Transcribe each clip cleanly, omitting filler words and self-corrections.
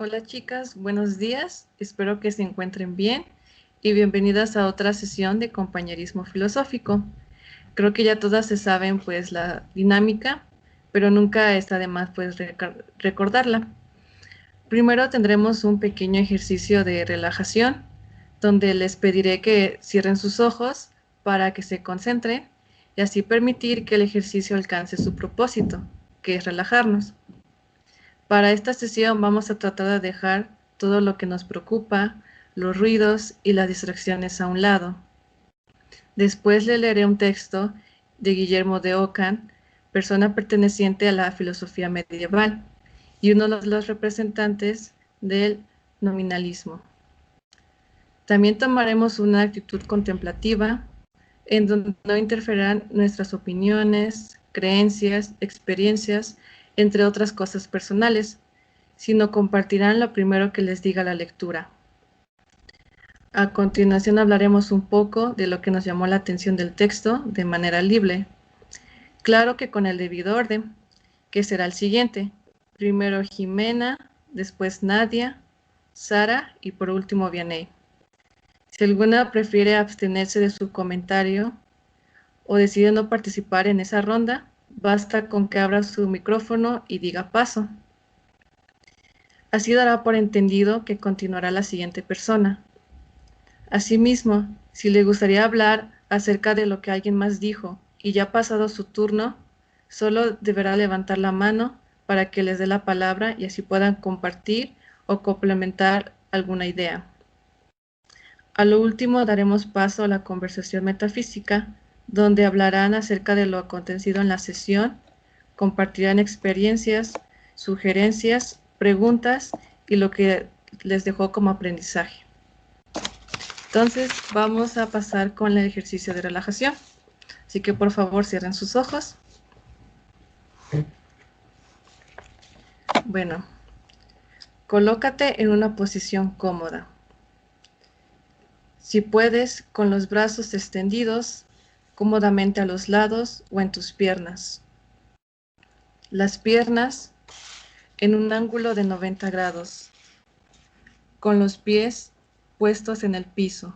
Hola chicas, buenos días, espero que se encuentren bien y bienvenidas a otra sesión de compañerismo filosófico. Creo que ya todas se saben pues la dinámica, pero nunca está de más pues recordarla. Primero tendremos un pequeño ejercicio de relajación, donde les pediré que cierren sus ojos para que se concentren y así permitir que el ejercicio alcance su propósito, que es relajarnos. Para esta sesión vamos a tratar de dejar todo lo que nos preocupa, los ruidos y las distracciones a un lado. Después le leeré un texto de Guillermo de Ockham, persona perteneciente a la filosofía medieval y uno de los representantes del nominalismo. También tomaremos una actitud contemplativa en donde no interferirán nuestras opiniones, creencias, experiencias, entre otras cosas personales, sino compartirán lo primero que les diga la lectura. A continuación hablaremos un poco de lo que nos llamó la atención del texto de manera libre. Claro que con el debido orden, que será el siguiente. Primero Jimena, después Nadia, Sara y por último Vianey. Si alguna prefiere abstenerse de su comentario o decide no participar en esa ronda, basta con que abra su micrófono y diga paso. Así dará por entendido que continuará la siguiente persona. Asimismo, si le gustaría hablar acerca de lo que alguien más dijo y ya ha pasado su turno, solo deberá levantar la mano para que les dé la palabra y así puedan compartir o complementar alguna idea. A lo último daremos paso a la conversación metafísica, donde hablarán acerca de lo acontecido en la sesión, compartirán experiencias, sugerencias, preguntas y lo que les dejó como aprendizaje. Entonces vamos a pasar con el ejercicio de relajación. Así que por favor cierren sus ojos. Bueno, colócate en una posición cómoda. Si puedes, con los brazos extendidos cómodamente a los lados o en tus piernas. Las piernas en un ángulo de 90 grados, con los pies puestos en el piso,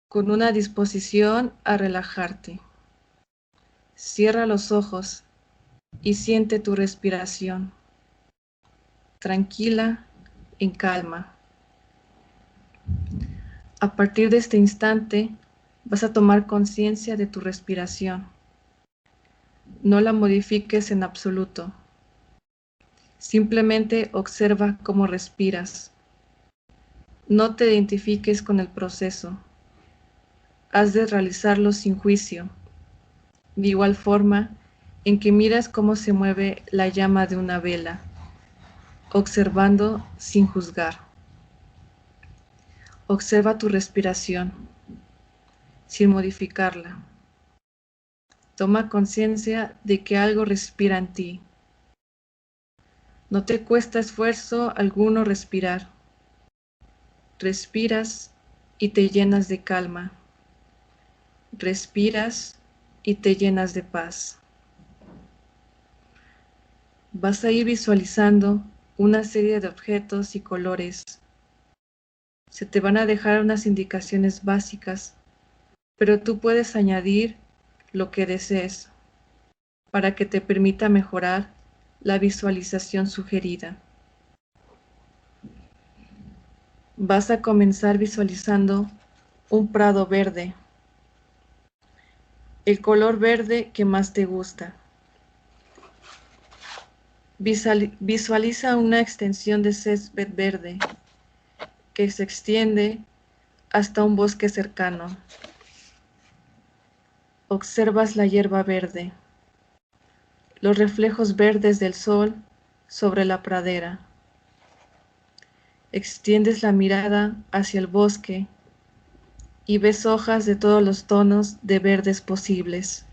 con una disposición a relajarte. Cierra los ojos y siente tu respiración, tranquila, en calma. A partir de este instante, vas a tomar conciencia de tu respiración. No la modifiques en absoluto. Simplemente observa cómo respiras. No te identifiques con el proceso. Has de realizarlo sin juicio. De igual forma en que miras cómo se mueve la llama de una vela, observando sin juzgar. Observa tu respiración, sin modificarla. Toma conciencia de que algo respira en ti. No te cuesta esfuerzo alguno respirar. Respiras y te llenas de calma. Respiras y te llenas de paz. Vas a ir visualizando una serie de objetos y colores. Se te van a dejar unas indicaciones básicas, pero tú puedes añadir lo que desees para que te permita mejorar la visualización sugerida. Vas a comenzar visualizando un prado verde, el color verde que más te gusta. Visualiza una extensión de césped verde que se extiende hasta un bosque cercano. Observas la hierba verde, los reflejos verdes del sol sobre la pradera. Extiendes la mirada hacia el bosque y ves hojas de todos los tonos de verdes posibles.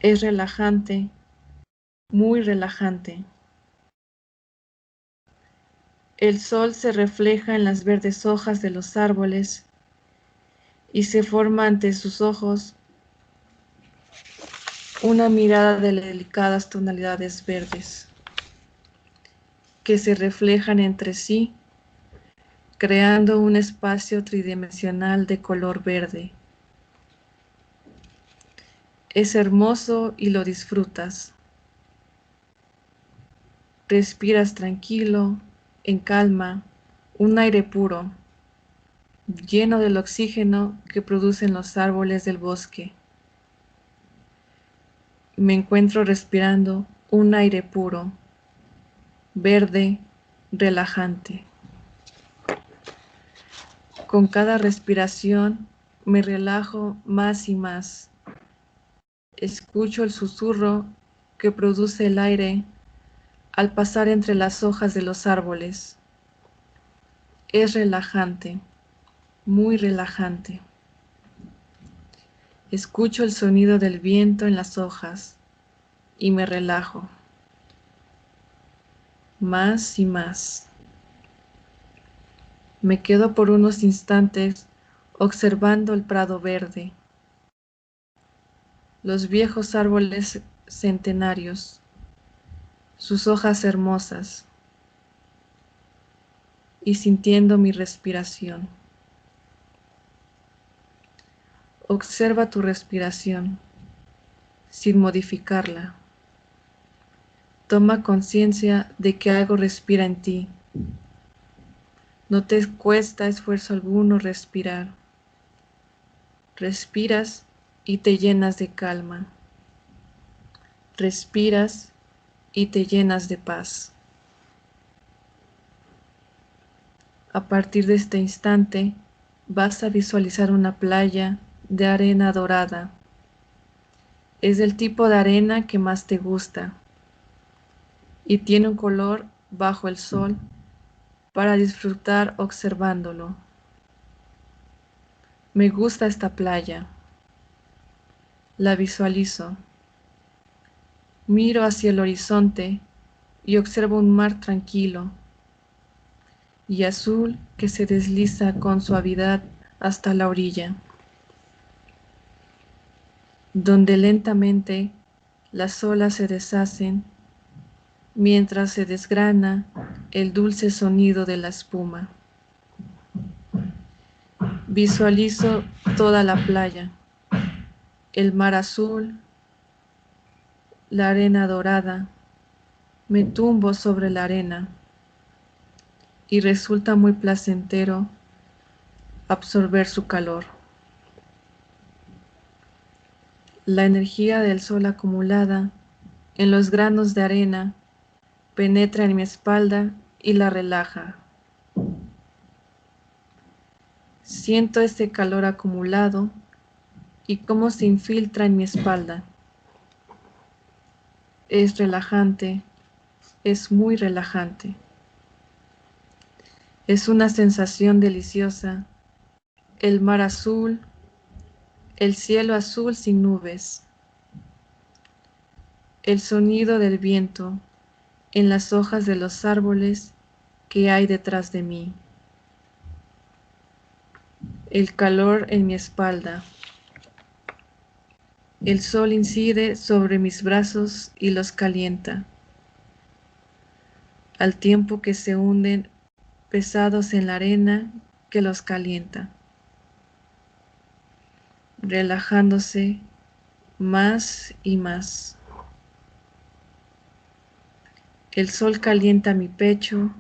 Es relajante, muy relajante. El sol se refleja en las verdes hojas de los árboles y se forma ante sus ojos una mirada de delicadas tonalidades verdes. que se reflejan entre sí, creando un espacio tridimensional de color verde. Es hermoso y lo disfrutas. Respiras tranquilo, en calma, un aire puro, lleno del oxígeno que producen los árboles del bosque. Me encuentro respirando un aire puro, verde, relajante. Con cada respiración me relajo más y más. Escucho el susurro que produce el aire al pasar entre las hojas de los árboles. Es relajante, muy relajante. Escucho el sonido del viento en las hojas y me relajo más y más. Me quedo por unos instantes observando el prado verde, los viejos árboles centenarios, sus hojas hermosas, y sintiendo mi respiración. Observa tu respiración sin modificarla. Toma conciencia de que algo respira en ti. No te cuesta esfuerzo alguno respirar. Respiras y te llenas de calma. Respiras y te llenas de paz. A partir de este instante, vas a visualizar una playa de arena dorada. Es del tipo de arena que más te gusta y tiene un color bajo el sol para disfrutar observándolo. Me gusta esta playa. La visualizo. Miro hacia el horizonte y observo un mar tranquilo y azul que se desliza con suavidad hasta la orilla, donde lentamente las olas se deshacen mientras se desgrana el dulce sonido de la espuma. Visualizo toda la playa, el mar azul, la arena dorada. Me tumbo sobre la arena y resulta muy placentero absorber su calor. La energía del sol acumulada en los granos de arena penetra en mi espalda y la relaja. Siento este calor acumulado y cómo se infiltra en mi espalda. Es relajante, es muy relajante. Es una sensación deliciosa. El mar azul, el cielo azul sin nubes, el sonido del viento en las hojas de los árboles que hay detrás de mí, el calor en mi espalda. El sol incide sobre mis brazos y los calienta, al tiempo que se hunden pesados en la arena que los calienta, relajándose más y más. El sol calienta mi pecho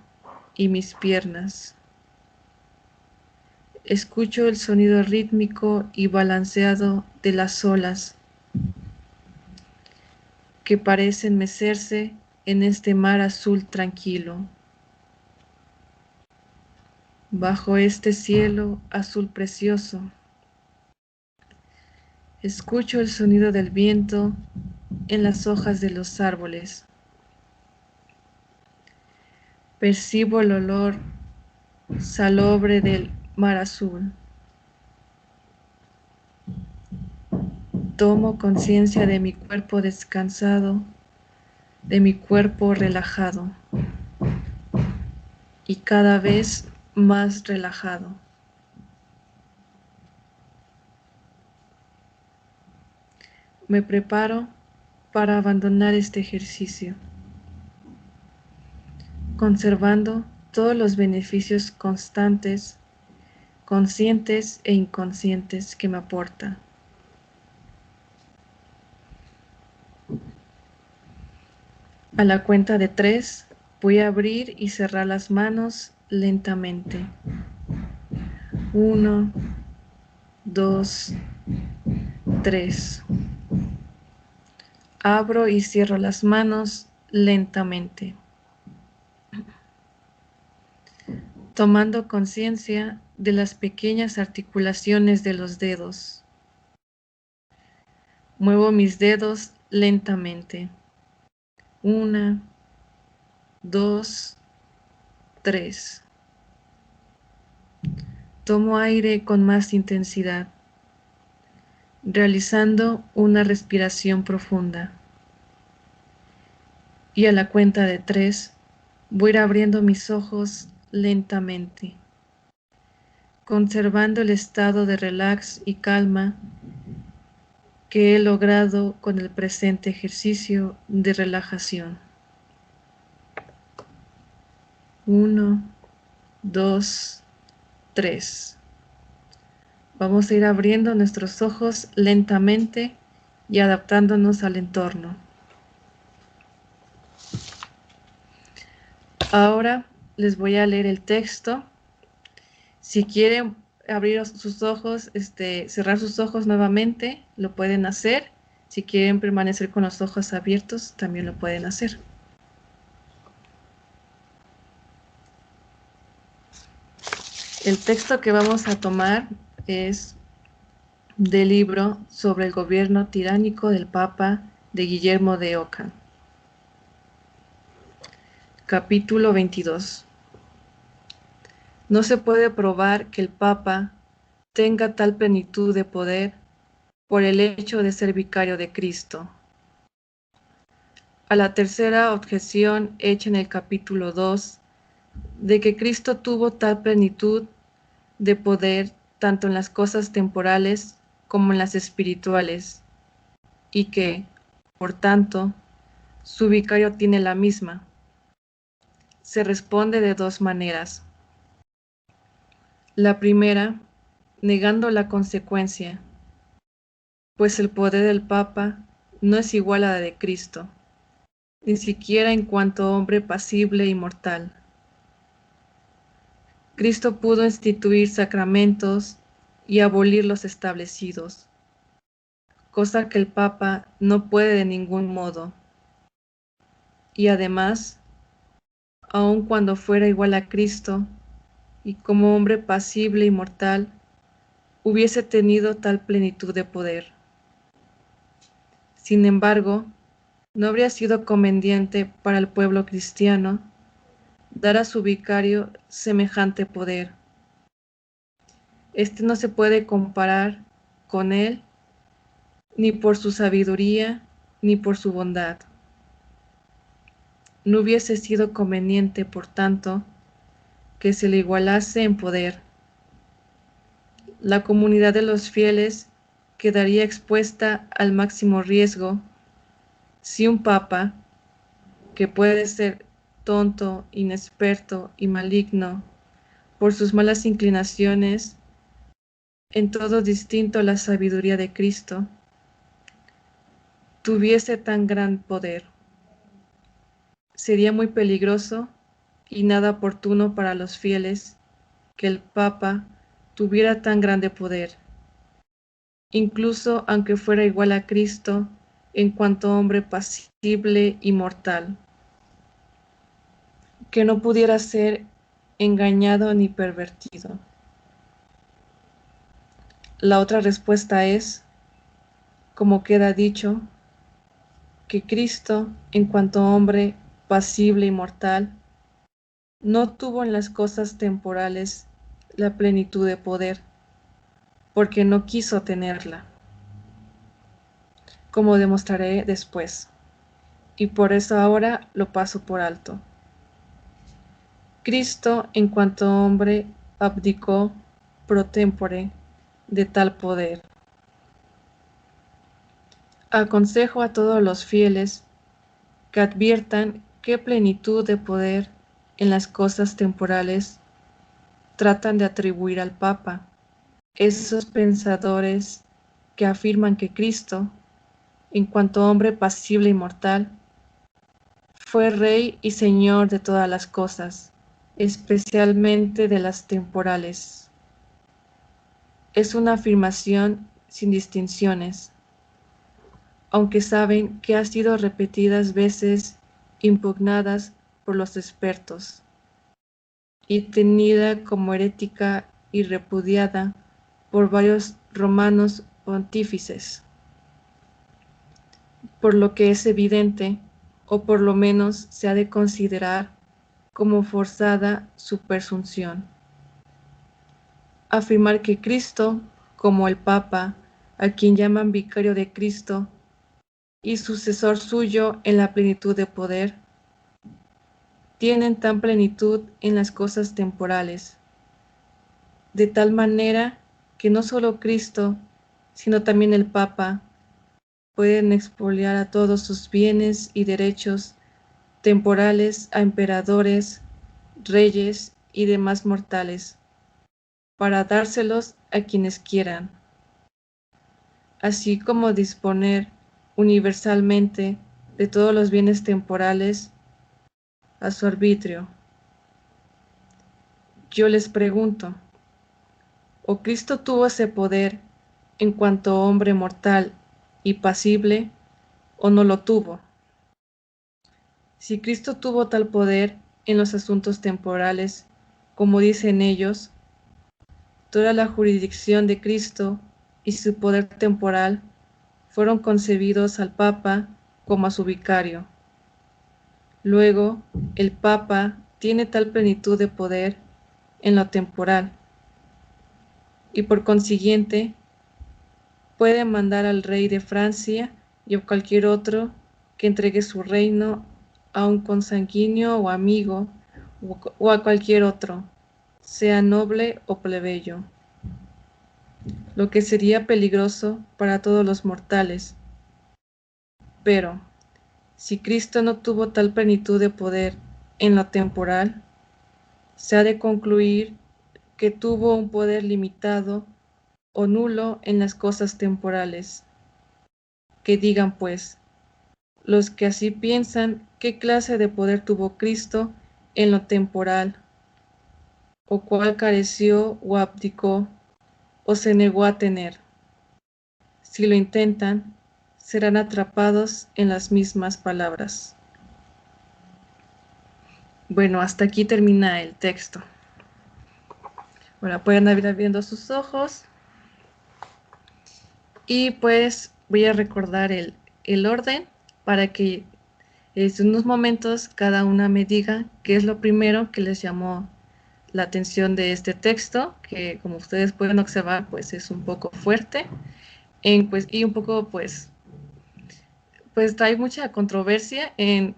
y mis piernas. Escucho el sonido rítmico y balanceado de las olas que parecen mecerse en este mar azul tranquilo. Bajo este cielo azul precioso, escucho el sonido del viento en las hojas de los árboles. Percibo el olor salobre del mar azul. Tomo conciencia de mi cuerpo descansado, de mi cuerpo relajado y cada vez más relajado. Me preparo para abandonar este ejercicio. conservando todos los beneficios constantes, conscientes e inconscientes que me aporta. A la cuenta de 3, voy a abrir y cerrar las manos lentamente. 1, 2, 3. Abro y cierro las manos lentamente, tomando conciencia de las pequeñas articulaciones de los dedos. Muevo mis dedos lentamente. 1, 2, 3. Tomo aire con más intensidad, realizando una respiración profunda. Y a la cuenta de 3, voy a ir abriendo mis ojos lentamente, conservando el estado de relax y calma que he logrado con el presente ejercicio de relajación. 1, 2, 3. Vamos a ir abriendo nuestros ojos lentamente y adaptándonos al entorno. Ahora les voy a leer el texto. Si quieren abrir sus ojos, cerrar sus ojos nuevamente, lo pueden hacer. Si quieren permanecer con los ojos abiertos, también lo pueden hacer. El texto que vamos a tomar es del libro sobre el gobierno tiránico del Papa de Guillermo de Ockham. Capítulo 22. No se puede probar que el Papa tenga tal plenitud de poder por el hecho de ser vicario de Cristo. A la tercera objeción hecha en el capítulo 2, de que Cristo tuvo tal plenitud de poder tanto en las cosas temporales como en las espirituales, y que, por tanto, su vicario tiene la misma. Se responde de dos maneras. La primera, negando la consecuencia, pues el poder del Papa no es igual a la de Cristo, ni siquiera en cuanto hombre pasible y mortal. Cristo pudo instituir sacramentos y abolir los establecidos, cosa que el Papa no puede de ningún modo. Y además, aun cuando fuera igual a Cristo, y como hombre pasible y mortal, hubiese tenido tal plenitud de poder. Sin embargo, no habría sido conveniente para el pueblo cristiano dar a su vicario semejante poder. Este no se puede comparar con él ni por su sabiduría ni por su bondad. No hubiese sido conveniente, por tanto, que se le igualase en poder. La comunidad de los fieles quedaría expuesta al máximo riesgo si un papa, que puede ser tonto, inexperto y maligno por sus malas inclinaciones, en todo distinto a la sabiduría de Cristo, tuviese tan gran poder. Sería muy peligroso y nada oportuno para los fieles que el Papa tuviera tan grande poder, incluso aunque fuera igual a Cristo en cuanto hombre pasible y mortal, que no pudiera ser engañado ni pervertido. La otra respuesta es, como queda dicho, que Cristo, en cuanto hombre pasible y mortal, no tuvo en las cosas temporales la plenitud de poder, porque no quiso tenerla, como demostraré después, y por eso ahora lo paso por alto. Cristo, en cuanto hombre, abdicó pro tempore de tal poder. Aconsejo a todos los fieles que adviertan qué plenitud de poder en las cosas temporales tratan de atribuir al Papa. Esos pensadores que afirman que Cristo, en cuanto hombre pasible y mortal, fue Rey y Señor de todas las cosas, especialmente de las temporales. Es una afirmación sin distinciones, aunque saben que ha sido repetidas veces impugnadas por los expertos y tenida como herética y repudiada por varios romanos pontífices, por lo que es evidente, o por lo menos se ha de considerar como forzada su presunción. Afirmar que Cristo, como el Papa, a quien llaman vicario de Cristo, y sucesor suyo en la plenitud de poder, tienen tan plenitud en las cosas temporales, de tal manera que no solo Cristo, sino también el Papa, pueden expoliar a todos sus bienes y derechos temporales a emperadores, reyes y demás mortales, para dárselos a quienes quieran, así como disponer universalmente de todos los bienes temporales a su arbitrio. Yo les pregunto, ¿o Cristo tuvo ese poder en cuanto hombre mortal y pasible, o no lo tuvo? Si Cristo tuvo tal poder en los asuntos temporales, como dicen ellos, toda la jurisdicción de Cristo y su poder temporal fueron concebidos al Papa como a su vicario. Luego, el Papa tiene tal plenitud de poder en lo temporal, y por consiguiente puede mandar al rey de Francia y a cualquier otro que entregue su reino a un consanguíneo o amigo o a cualquier otro, sea noble o plebeyo, lo que sería peligroso para todos los mortales. Pero, si Cristo no tuvo tal plenitud de poder en lo temporal, se ha de concluir que tuvo un poder limitado o nulo en las cosas temporales. Que digan pues, los que así piensan, qué clase de poder tuvo Cristo en lo temporal, o cuál careció o abdicó o se negó a tener. Si lo intentan, serán atrapados en las mismas palabras. Bueno, hasta aquí termina el texto. Ahora pueden abrir abriendo sus ojos y pues voy a recordar el orden para que en unos momentos cada una me diga qué es lo primero que les llamó la atención de este texto, que como ustedes pueden observar, pues es un poco fuerte y un poco, pues trae mucha controversia en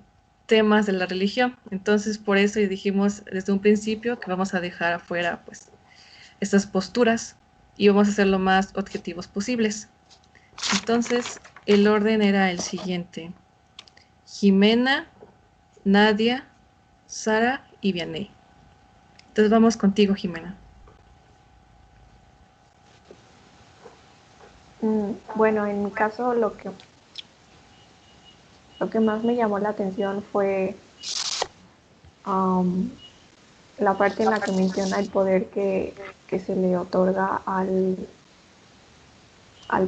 temas de la religión. Entonces, por eso dijimos desde un principio que vamos a dejar afuera, pues, estas posturas y vamos a ser lo más objetivos posibles. Entonces, el orden era el siguiente: Jimena, Nadia, Sara y Vianey. Entonces vamos contigo, Jimena. Bueno, en mi caso lo que más me llamó la atención fue um, la parte en la que menciona el poder que se le otorga al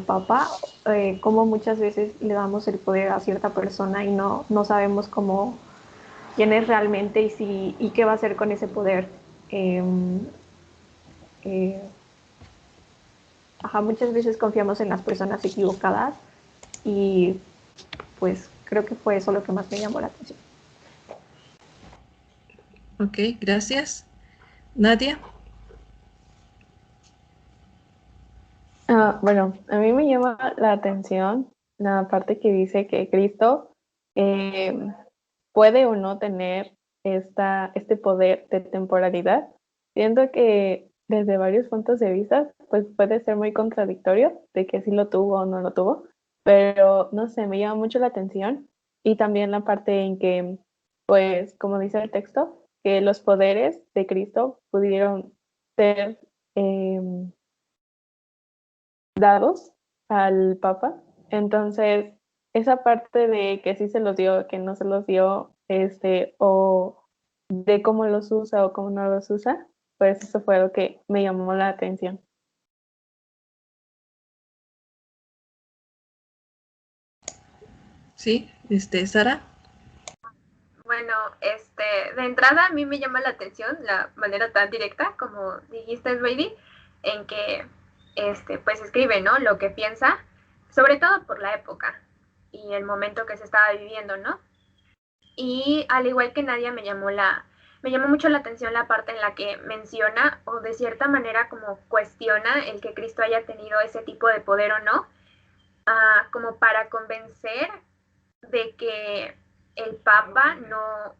Papa, como muchas veces le damos el poder a cierta persona y no sabemos cómo, quién es realmente y qué va a hacer con ese poder. Eh, eh, muchas veces confiamos en las personas equivocadas y pues creo que fue eso lo que más me llamó la atención. Ok, gracias. Nadia. Bueno, a mí me llama la atención la parte que dice que Cristo eh, puede o no tener este poder de temporalidad. Siento que desde varios puntos de vista, pues puede ser muy contradictorio de que sí lo tuvo o no lo tuvo, pero no sé, me llama mucho la atención y también la parte en que, pues, como dice el texto, que los poderes de Cristo pudieron ser dados al Papa. Entonces, esa parte de que sí se los dio, que no se los dio, o de cómo los usa o cómo no los usa, pues eso fue lo que me llamó la atención. Sí, Sara. Bueno, de entrada a mí me llama la atención la manera tan directa, como dijiste, Brady, en que, pues escribe, ¿no? Lo que piensa, sobre todo por la época y el momento que se estaba viviendo, ¿no? Y al igual que Nadia, me llamó mucho la atención la parte en la que menciona o de cierta manera como cuestiona el que Cristo haya tenido ese tipo de poder o no, como para convencer de que el Papa no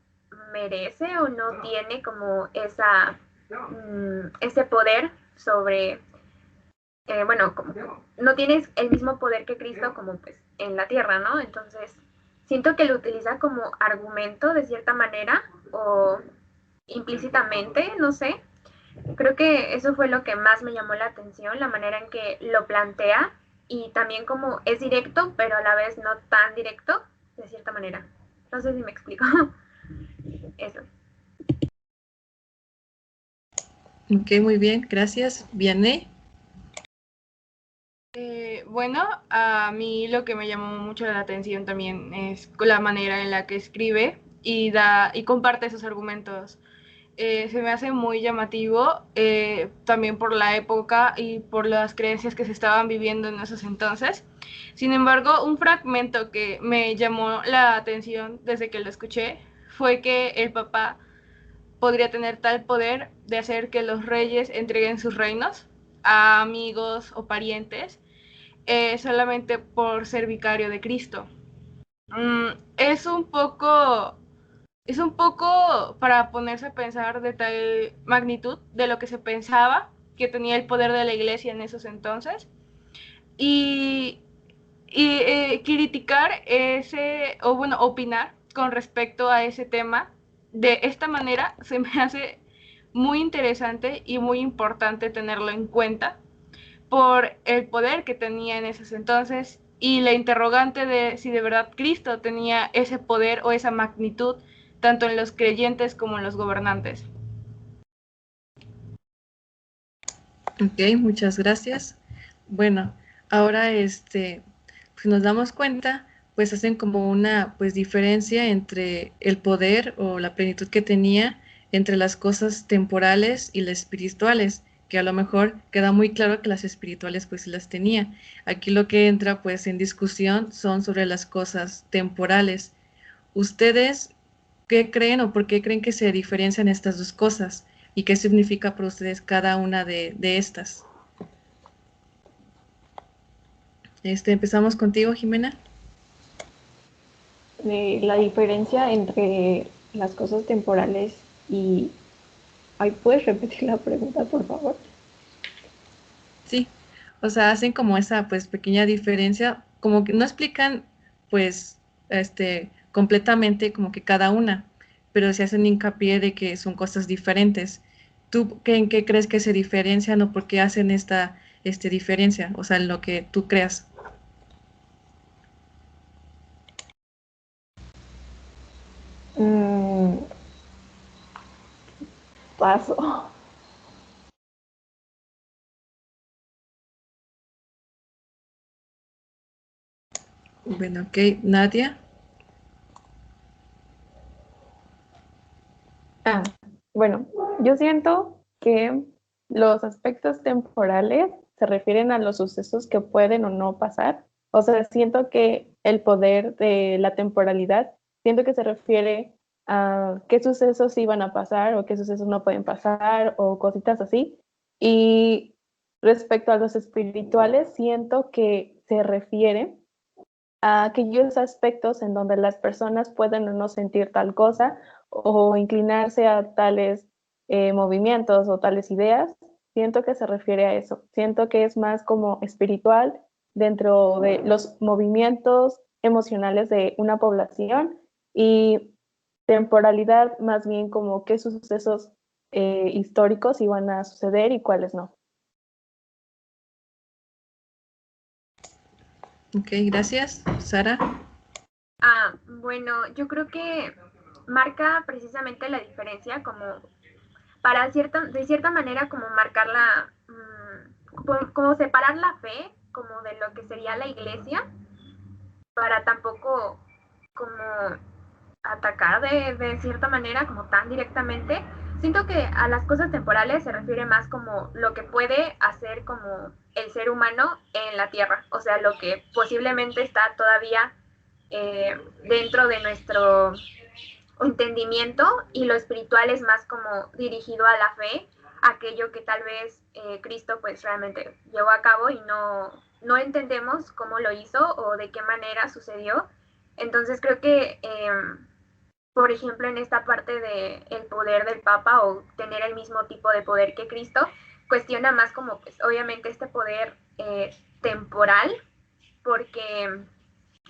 merece o no tiene como ese poder sobre, bueno, como no tienes el mismo poder que Cristo como pues en la tierra, ¿no? Entonces, siento que lo utiliza como argumento de cierta manera o implícitamente, no sé. Creo que eso fue lo que más me llamó la atención, la manera en que lo plantea y también como es directo, pero a la vez no tan directo, de cierta manera. No sé si me explico. Eso. Ok, muy bien, gracias. Vianney. Bueno, a mí lo que me llamó mucho la atención también es la manera en la que escribe y comparte sus argumentos. Se me hace muy llamativo, también por la época y por las creencias que se estaban viviendo en esos entonces. Sin embargo, un fragmento que me llamó la atención desde que lo escuché fue que el Papa podría tener tal poder de hacer que los reyes entreguen sus reinos a amigos o parientes, solamente por ser vicario de Cristo. Es un poco para ponerse a pensar de tal magnitud de lo que se pensaba que tenía el poder de la iglesia en esos entonces y, criticar opinar con respecto a ese tema de esta manera se me hace muy interesante y muy importante tenerlo en cuenta por el poder que tenía en esos entonces y la interrogante de si de verdad Cristo tenía ese poder o esa magnitud tanto en los creyentes como en los gobernantes. Ok, muchas gracias. Bueno, ahora pues nos damos cuenta, pues hacen como una pues diferencia entre el poder o la plenitud que tenía entre las cosas temporales y las espirituales, que a lo mejor queda muy claro que las espirituales pues sí las tenía. Aquí lo que entra pues en discusión son sobre las cosas temporales. ¿Ustedes qué creen o por qué creen que se diferencian estas dos cosas? ¿Y qué significa para ustedes cada una de estas? Empezamos contigo, Jimena. La diferencia entre las cosas temporales y... Ay, ¿puedes repetir la pregunta, por favor? Sí, o sea, hacen como esa pues pequeña diferencia, como que no explican pues completamente como que cada una, pero se hacen hincapié de que son cosas diferentes. ¿Tú en qué crees que se diferencian o por qué hacen esta diferencia? O sea, en lo que tú creas. Paso. Bueno, ok, Nadia. Bueno, yo siento que los aspectos temporales se refieren a los sucesos que pueden o no pasar. O sea, siento que el poder de la temporalidad, siento que se refiere a qué sucesos iban a pasar o qué sucesos no pueden pasar o cositas así. Y respecto a los espirituales, siento que se refiere a aquellos aspectos en donde las personas pueden o no sentir tal cosa o inclinarse a tales movimientos o tales ideas. Siento que se refiere a eso. Siento que es más como espiritual dentro de los movimientos emocionales de una población y temporalidad, más bien como qué sucesos históricos iban a suceder y cuáles no. Ok, gracias. Sara. Bueno, yo creo que marca precisamente la diferencia como de cierta manera como marcar como separar la fe como de lo que sería la iglesia para tampoco como atacar de cierta manera como tan directamente. Siento que a las cosas temporales se refiere más como lo que puede hacer como el ser humano en la tierra, o sea, lo que posiblemente está todavía dentro de nuestro entendimiento, y lo espiritual es más como dirigido a la fe, aquello que tal vez Cristo pues realmente llevó a cabo y no entendemos cómo lo hizo o de qué manera sucedió. Entonces creo que por ejemplo, en esta parte de el poder del Papa o tener el mismo tipo de poder que Cristo, cuestiona más como, pues, obviamente este poder temporal, porque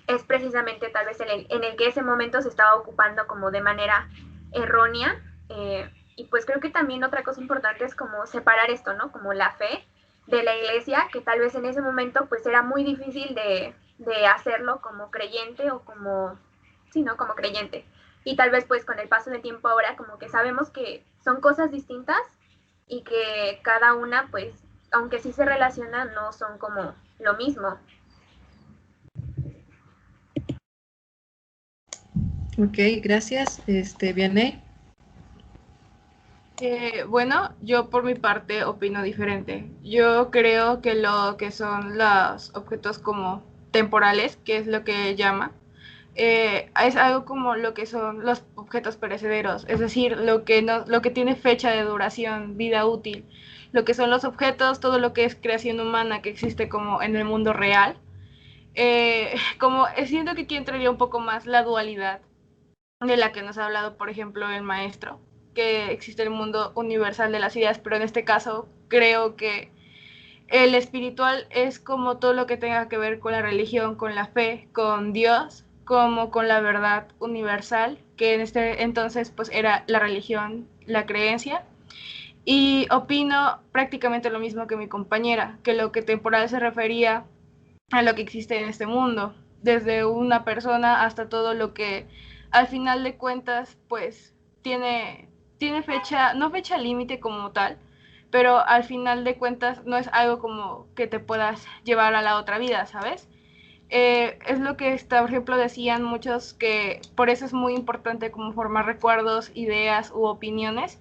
es precisamente tal vez en el que ese momento se estaba ocupando como de manera errónea. Y pues creo que también otra cosa importante es como separar esto, ¿no? Como la fe de la iglesia, que tal vez en ese momento pues era muy difícil de hacerlo como creyente o como, sí, ¿no? Como creyente. Y tal vez pues con el paso del tiempo ahora como que sabemos que son cosas distintas y que cada una pues, aunque sí se relacionan, no son como lo mismo. Ok, gracias. Vianey. Bueno, yo por mi parte opino diferente. Yo creo que lo que son los objetos como temporales, que es lo que llama, es algo como lo que son los objetos perecederos, es decir, lo que tiene fecha de duración, vida útil, lo que son los objetos, todo lo que es creación humana que existe como en el mundo real. Como siento que aquí entraría un poco más la dualidad de la que nos ha hablado, por ejemplo, el maestro, que existe el mundo universal de las ideas, pero en este caso creo que el espiritual es como todo lo que tenga que ver con la religión, con la fe, con Dios, como con la verdad universal, que en este entonces pues era la religión, la creencia. Y opino prácticamente lo mismo que mi compañera, que lo que temporal se refería a lo que existe en este mundo, desde una persona hasta todo lo que al final de cuentas pues tiene fecha, no fecha límite como tal, pero al final de cuentas no es algo como que te puedas llevar a la otra vida, ¿sabes? Es lo que está, por ejemplo, decían muchos que por eso es muy importante como formar recuerdos, ideas u opiniones,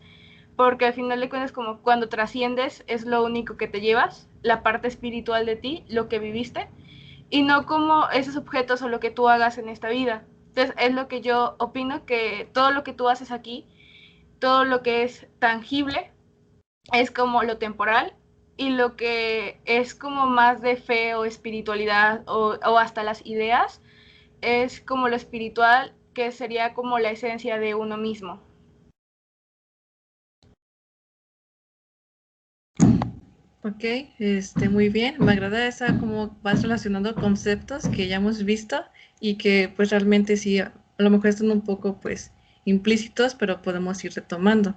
porque al final de cuentas como cuando trasciendes es lo único que te llevas, la parte espiritual de ti, lo que viviste, y no como esos objetos o lo que tú hagas en esta vida. Entonces es lo que yo opino, que todo lo que tú haces aquí, todo lo que es tangible, es como lo temporal, y lo que es como más de fe o espiritualidad o hasta las ideas, es como lo espiritual, que sería como la esencia de uno mismo. Ok, muy bien. Me agrada esa como vas relacionando conceptos que ya hemos visto y que pues realmente sí, a lo mejor están un poco pues implícitos, pero podemos ir retomando.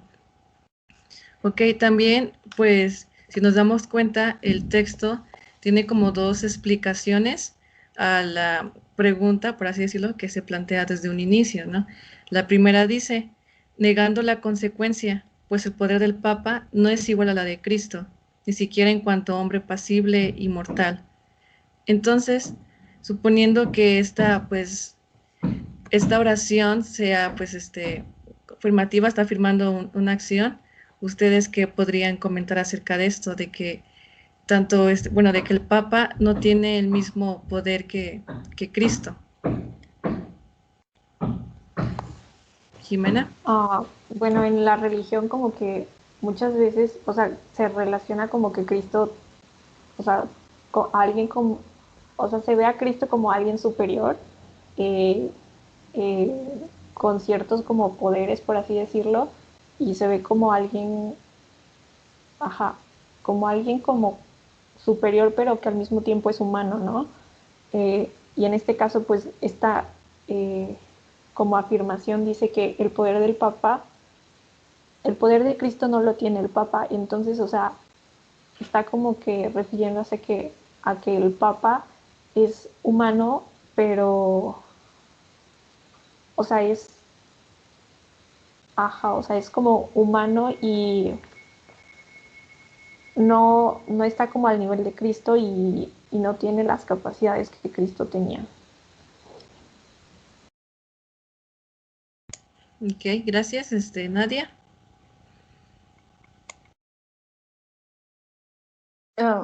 Ok, también pues si nos damos cuenta, el texto tiene como dos explicaciones a la pregunta, por así decirlo, que se plantea desde un inicio, ¿no? La primera dice, negando la consecuencia, pues el poder del Papa no es igual a la de Cristo, ni siquiera en cuanto a hombre pasible y mortal. Entonces, suponiendo que esta oración sea, pues, afirmativa, está afirmando una acción, ¿ustedes qué podrían comentar acerca de esto? De que tanto, bueno, de que el Papa no tiene el mismo poder que Cristo. Jimena. Bueno, en la religión como que muchas veces, o sea, se relaciona como que Cristo, o sea, alguien como, o sea, se ve a Cristo como alguien superior, eh, con ciertos como poderes, por así decirlo, y se ve como alguien, ajá, como alguien como superior, pero que al mismo tiempo es humano, ¿no? Y en este caso, pues, esta como afirmación dice que el poder del Papa, el poder de Cristo no lo tiene el Papa. Entonces, o sea, está como que refiriéndose a que el Papa es humano, pero, o sea, o sea, es como humano y no está como al nivel de Cristo y no tiene las capacidades que Cristo tenía. Ok, gracias, Nadia.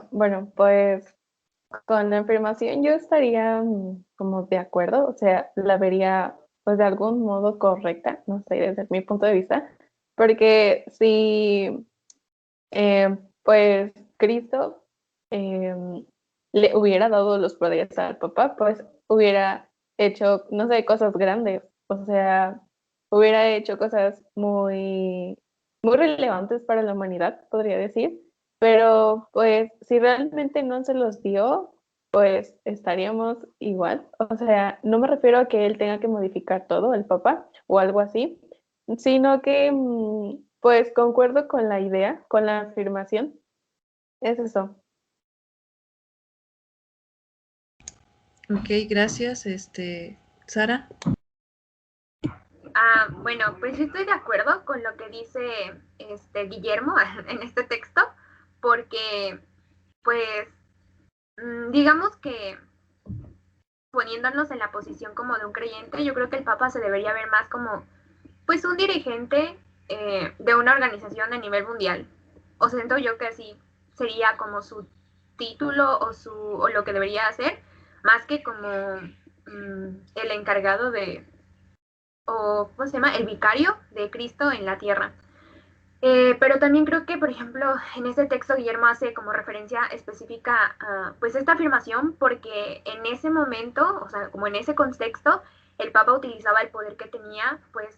Bueno, pues con la afirmación yo estaría como de acuerdo, o sea, la vería pues de algún modo correcta, no sé, desde mi punto de vista, porque si pues Cristo le hubiera dado los poderes al papá, pues hubiera hecho, no sé, cosas grandes, o sea, hubiera hecho cosas muy relevantes para la humanidad, podría decir, pero pues si realmente no se los dio, pues estaríamos igual, o sea, no me refiero a que él tenga que modificar todo, el papá, o algo así, sino que pues concuerdo con la idea, con la afirmación, es eso. Ok, gracias, Sara. Bueno, pues estoy de acuerdo con lo que dice Guillermo en este texto, porque pues digamos que poniéndonos en la posición como de un creyente, yo creo que el Papa se debería ver más como pues un dirigente de una organización a nivel mundial. O siento yo que así sería como su título o lo que debería hacer, más que como el encargado de, o ¿cómo se llama? El vicario de Cristo en la tierra. Pero también creo que, por ejemplo, en este texto Guillermo hace como referencia específica a pues esta afirmación porque en ese momento, o sea, como en ese contexto, el Papa utilizaba el poder que tenía pues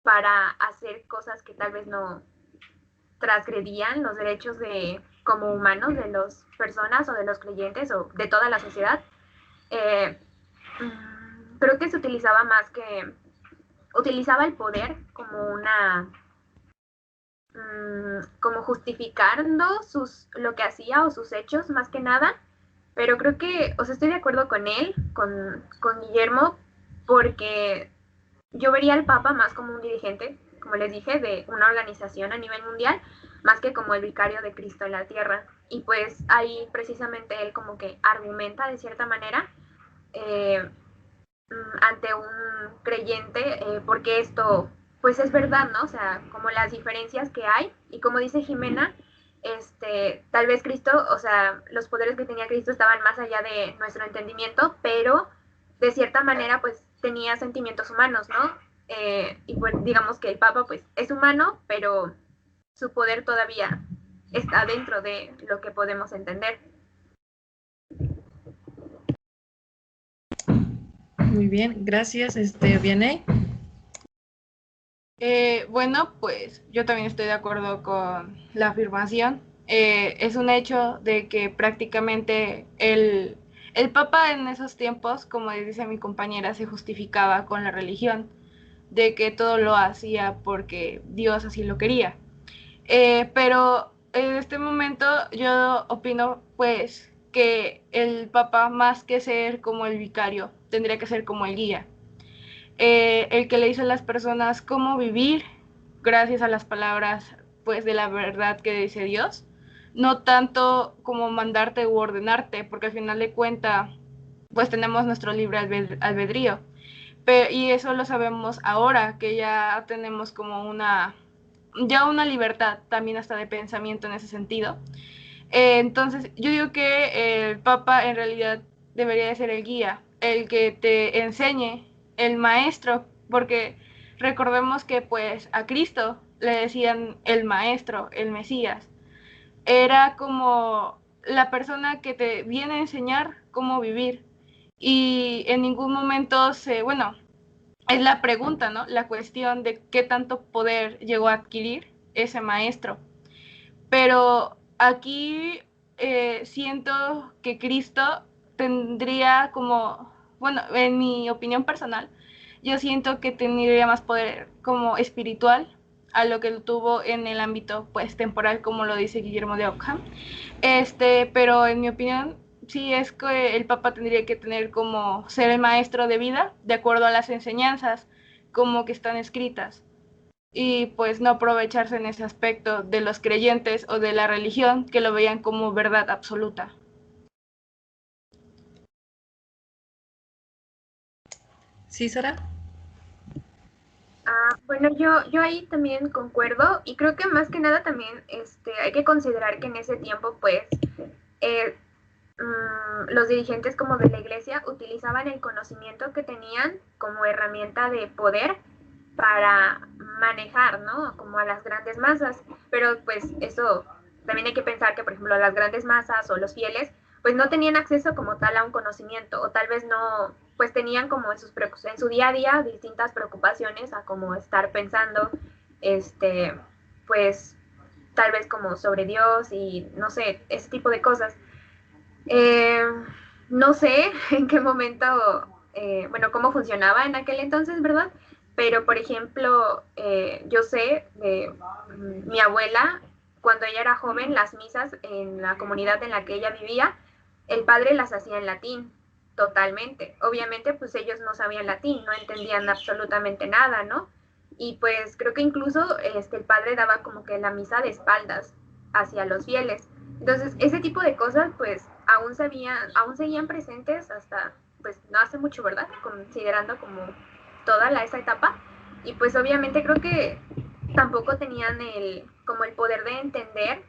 para hacer cosas que tal vez no transgredían los derechos de como humanos de las personas o de los creyentes o de toda la sociedad. Eh, Creo que se utilizaba más que utilizaba el poder como una como justificando lo que hacía o sus hechos más que nada, pero creo que, o sea, estoy de acuerdo con él, con Guillermo, porque yo vería al Papa más como un dirigente, como les dije, de una organización a nivel mundial, más que como el vicario de Cristo en la tierra. Y pues ahí precisamente él como que argumenta de cierta manera eh, ante un creyente, porque esto pues es verdad, ¿no? O sea, como las diferencias que hay y como dice Jimena, tal vez Cristo, o sea, los poderes que tenía Cristo estaban más allá de nuestro entendimiento, pero de cierta manera pues tenía sentimientos humanos, ¿no? Y pues digamos que el Papa pues es humano, pero su poder todavía está dentro de lo que podemos entender. Muy bien, gracias, Vianey. Bueno, pues yo también estoy de acuerdo con la afirmación. Es un hecho de que prácticamente el Papa en esos tiempos, como dice mi compañera, se justificaba con la religión, de que todo lo hacía porque Dios así lo quería. Pero en este momento yo opino pues que el Papa, más que ser como el vicario, tendría que ser como el guía, el que le dice a las personas cómo vivir gracias a las palabras pues de la verdad que dice Dios, no tanto como mandarte u ordenarte, porque al final de cuentas pues tenemos nuestro libre albedrío. Y eso lo sabemos ahora, que ya tenemos como una libertad también hasta de pensamiento en ese sentido. Entonces yo digo que el Papa en realidad debería de ser el guía, el que te enseñe, el maestro, porque recordemos que pues a Cristo le decían el maestro, el Mesías. Era como la persona que te viene a enseñar cómo vivir. Y en ningún momento bueno, es la pregunta, ¿no? La cuestión de qué tanto poder llegó a adquirir ese maestro. Pero aquí siento que Cristo tendría como, bueno, en mi opinión personal, yo siento que tendría más poder como espiritual a lo que lo tuvo en el ámbito pues temporal, como lo dice Guillermo de Ockham. Pero en mi opinión, sí es que el Papa tendría que tener como ser el maestro de vida, de acuerdo a las enseñanzas como que están escritas, y pues no aprovecharse en ese aspecto de los creyentes o de la religión que lo veían como verdad absoluta. ¿Sí, Sara? Bueno, yo ahí también concuerdo y creo que más que nada también hay que considerar que en ese tiempo pues eh, los dirigentes como de la iglesia utilizaban el conocimiento que tenían como herramienta de poder para manejar, ¿no? Como a las grandes masas, pero pues eso también hay que pensar que, por ejemplo, las grandes masas o los fieles, pues no tenían acceso como tal a un conocimiento, o tal vez no, pues tenían como en su día a día distintas preocupaciones a como estar pensando, pues tal vez como sobre Dios y no sé, ese tipo de cosas. Eh, no sé en qué momento, bueno, cómo funcionaba en aquel entonces, ¿verdad? Pero, por ejemplo, yo sé de mi abuela, cuando ella era joven, las misas en la comunidad en la que ella vivía, el padre las hacía en latín, totalmente. Obviamente, pues ellos no sabían latín, no entendían absolutamente nada, ¿no? Y pues creo que incluso el padre daba como que la misa de espaldas hacia los fieles. Entonces, ese tipo de cosas, pues, aún seguían presentes hasta, pues, no hace mucho, ¿verdad? Considerando como esa etapa. Y pues, obviamente, creo que tampoco tenían como el poder de entender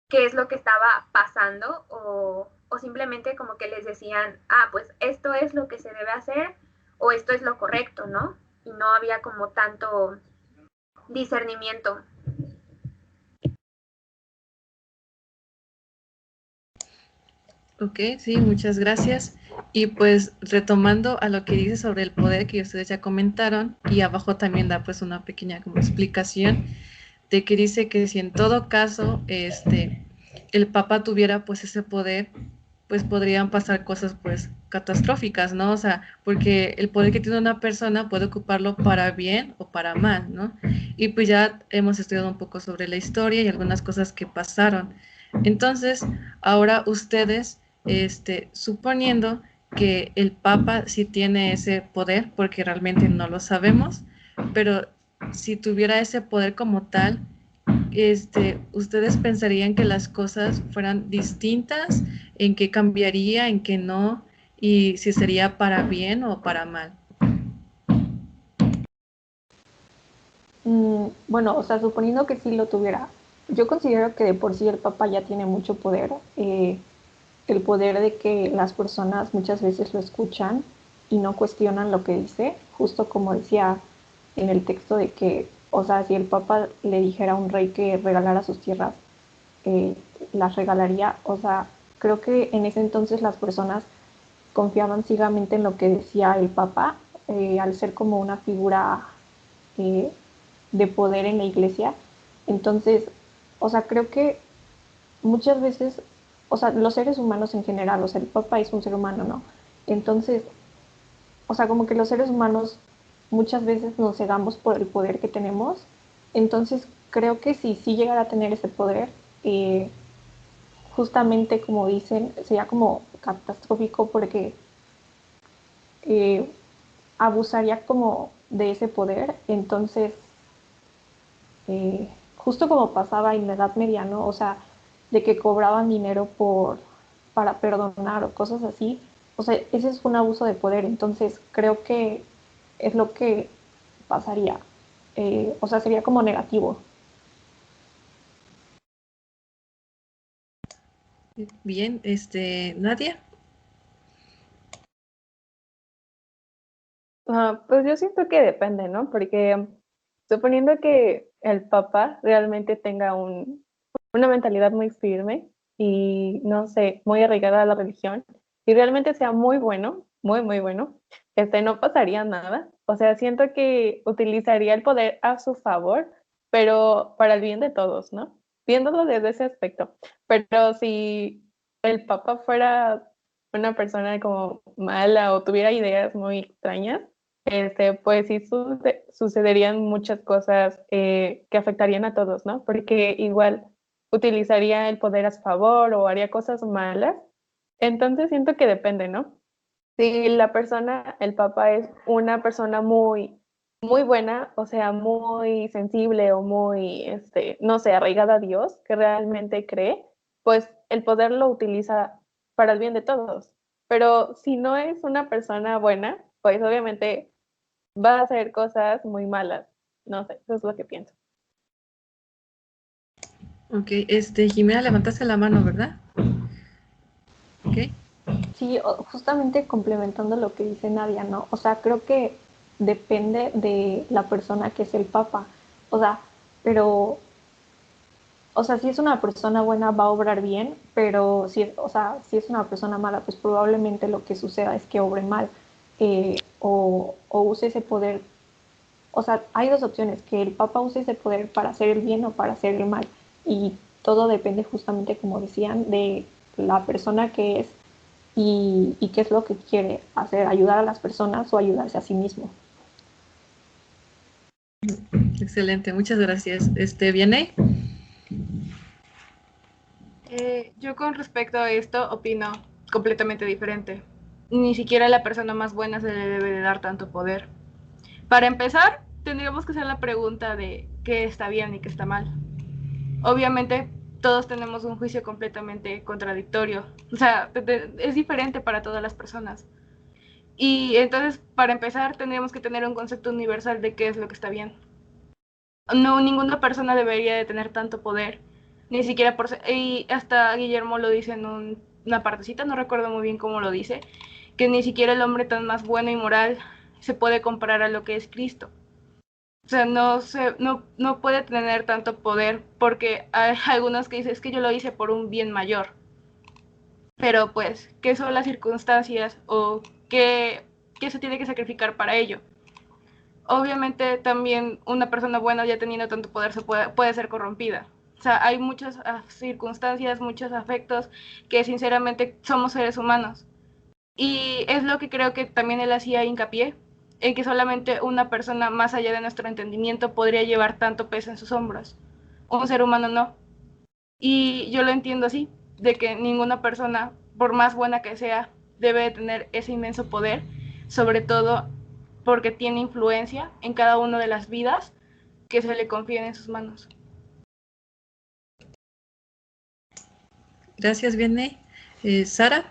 qué es lo que estaba pasando o simplemente como que les decían, pues, esto es lo que se debe hacer o esto es lo correcto, ¿no? Y no había como tanto discernimiento. Ok, sí, muchas gracias. Y pues retomando a lo que dice sobre el poder que ustedes ya comentaron, y abajo también da pues una pequeña como explicación de que dice que si en todo caso el Papa tuviera pues ese poder, pues podrían pasar cosas pues catastróficas, ¿no? O sea, porque el poder que tiene una persona puede ocuparlo para bien o para mal, ¿no? Y pues ya hemos estudiado un poco sobre la historia y algunas cosas que pasaron. Entonces, ahora ustedes, suponiendo que el Papa sí tiene ese poder, porque realmente no lo sabemos, pero si tuviera ese poder como tal, ¿ustedes pensarían que las cosas fueran distintas? ¿En qué cambiaría? ¿En qué no? Y si sería para bien o para mal. Bueno, o sea, suponiendo que sí lo tuviera, yo considero que de por sí el Papa ya tiene mucho poder, el poder de que las personas muchas veces lo escuchan y no cuestionan lo que dice, justo como decía en el texto de que, o sea, si el Papa le dijera a un rey que regalara sus tierras, eh, las regalaría, o sea, creo que en ese entonces las personas confiaban ciegamente en lo que decía el Papa, al ser como una figura eh, de poder en la iglesia. Entonces, o sea, creo que muchas veces, o sea, los seres humanos en general, o sea, el Papa es un ser humano, ¿no? Entonces, o sea, como que los seres humanos muchas veces nos cegamos por el poder que tenemos. Entonces, creo que si sí llegara a tener ese poder, justamente como dicen, sería como catastrófico porque eh, abusaría como de ese poder. Entonces, justo como pasaba en la Edad Media, ¿no? O sea, de que cobraban dinero para perdonar o cosas así. O sea, ese es un abuso de poder. Entonces, creo que es lo que pasaría. O sea, sería como negativo. Bien, Nadia. Pues yo siento que depende, ¿no? Porque suponiendo que el Papa realmente tenga una mentalidad muy firme y, no sé, muy arraigada a la religión, y realmente sea muy bueno, muy, muy bueno, no pasaría nada. O sea, siento que utilizaría el poder a su favor, pero para el bien de todos, ¿no? Viéndolo desde ese aspecto. Pero si el Papa fuera una persona como mala o tuviera ideas muy extrañas, pues sí sucederían muchas cosas que afectarían a todos, ¿no? Porque igual utilizaría el poder a su favor o haría cosas malas. Entonces siento que depende, ¿no? Si la persona, el papá es una persona muy buena, o sea, muy sensible o muy, no sé, arraigada a Dios, que realmente cree, pues el poder lo utiliza para el bien de todos. Pero si no es una persona buena, pues obviamente va a hacer cosas muy malas. No sé, eso es lo que pienso. Ok, Jimena, levantaste la mano, ¿verdad? Ok. Sí, justamente complementando lo que dice Nadia, ¿no? O sea, creo que depende de la persona que es el papa. O sea, pero, o sea, si es una persona buena va a obrar bien, pero si, o sea, si es una persona mala, pues probablemente lo que suceda es que obre mal o use ese poder. O sea, hay dos opciones, que el papa use ese poder para hacer el bien o para hacer el mal. Y todo depende justamente, como decían, de la persona que es y qué es lo que quiere hacer, ayudar a las personas o ayudarse a sí mismo. Excelente, muchas gracias. ¿Viene? Yo con respecto a esto opino completamente diferente. Ni siquiera a la persona más buena se le debe de dar tanto poder. Para empezar, tendríamos que hacer la pregunta de qué está bien y qué está mal. Obviamente, todos tenemos un juicio completamente contradictorio. O sea, es diferente para todas las personas. Y entonces, para empezar, tendríamos que tener un concepto universal de qué es lo que está bien. No, ninguna persona debería de tener tanto poder, ni siquiera por ser, y hasta Guillermo lo dice en una partecita, no recuerdo muy bien cómo lo dice, que ni siquiera el hombre tan más bueno y moral se puede comparar a lo que es Cristo. O sea, no puede tener tanto poder porque hay algunos que dicen es que yo lo hice por un bien mayor. Pero pues, ¿qué son las circunstancias o qué se tiene que sacrificar para ello? Obviamente también una persona buena ya teniendo tanto poder puede ser corrompida. O sea, hay muchas circunstancias, muchos afectos que sinceramente somos seres humanos. Y es lo que creo que también él hacía hincapié, en que solamente una persona más allá de nuestro entendimiento podría llevar tanto peso en sus hombros. Un ser humano no. Y yo lo entiendo así, de que ninguna persona, por más buena que sea, debe de tener ese inmenso poder, sobre todo porque tiene influencia en cada una de las vidas que se le confíen en sus manos. Gracias, Viene. Sara.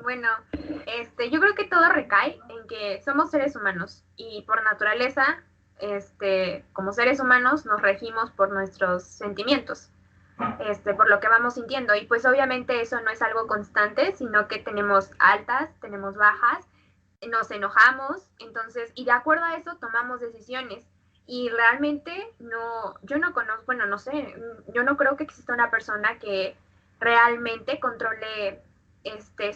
Bueno, yo creo que todo recae en que somos seres humanos y por naturaleza, como seres humanos nos regimos por nuestros sentimientos, por lo que vamos sintiendo y pues obviamente eso no es algo constante, sino que tenemos altas, tenemos bajas, nos enojamos, entonces, y de acuerdo a eso tomamos decisiones. Y realmente no, yo no conozco, bueno, no sé, yo no creo que exista una persona que realmente controle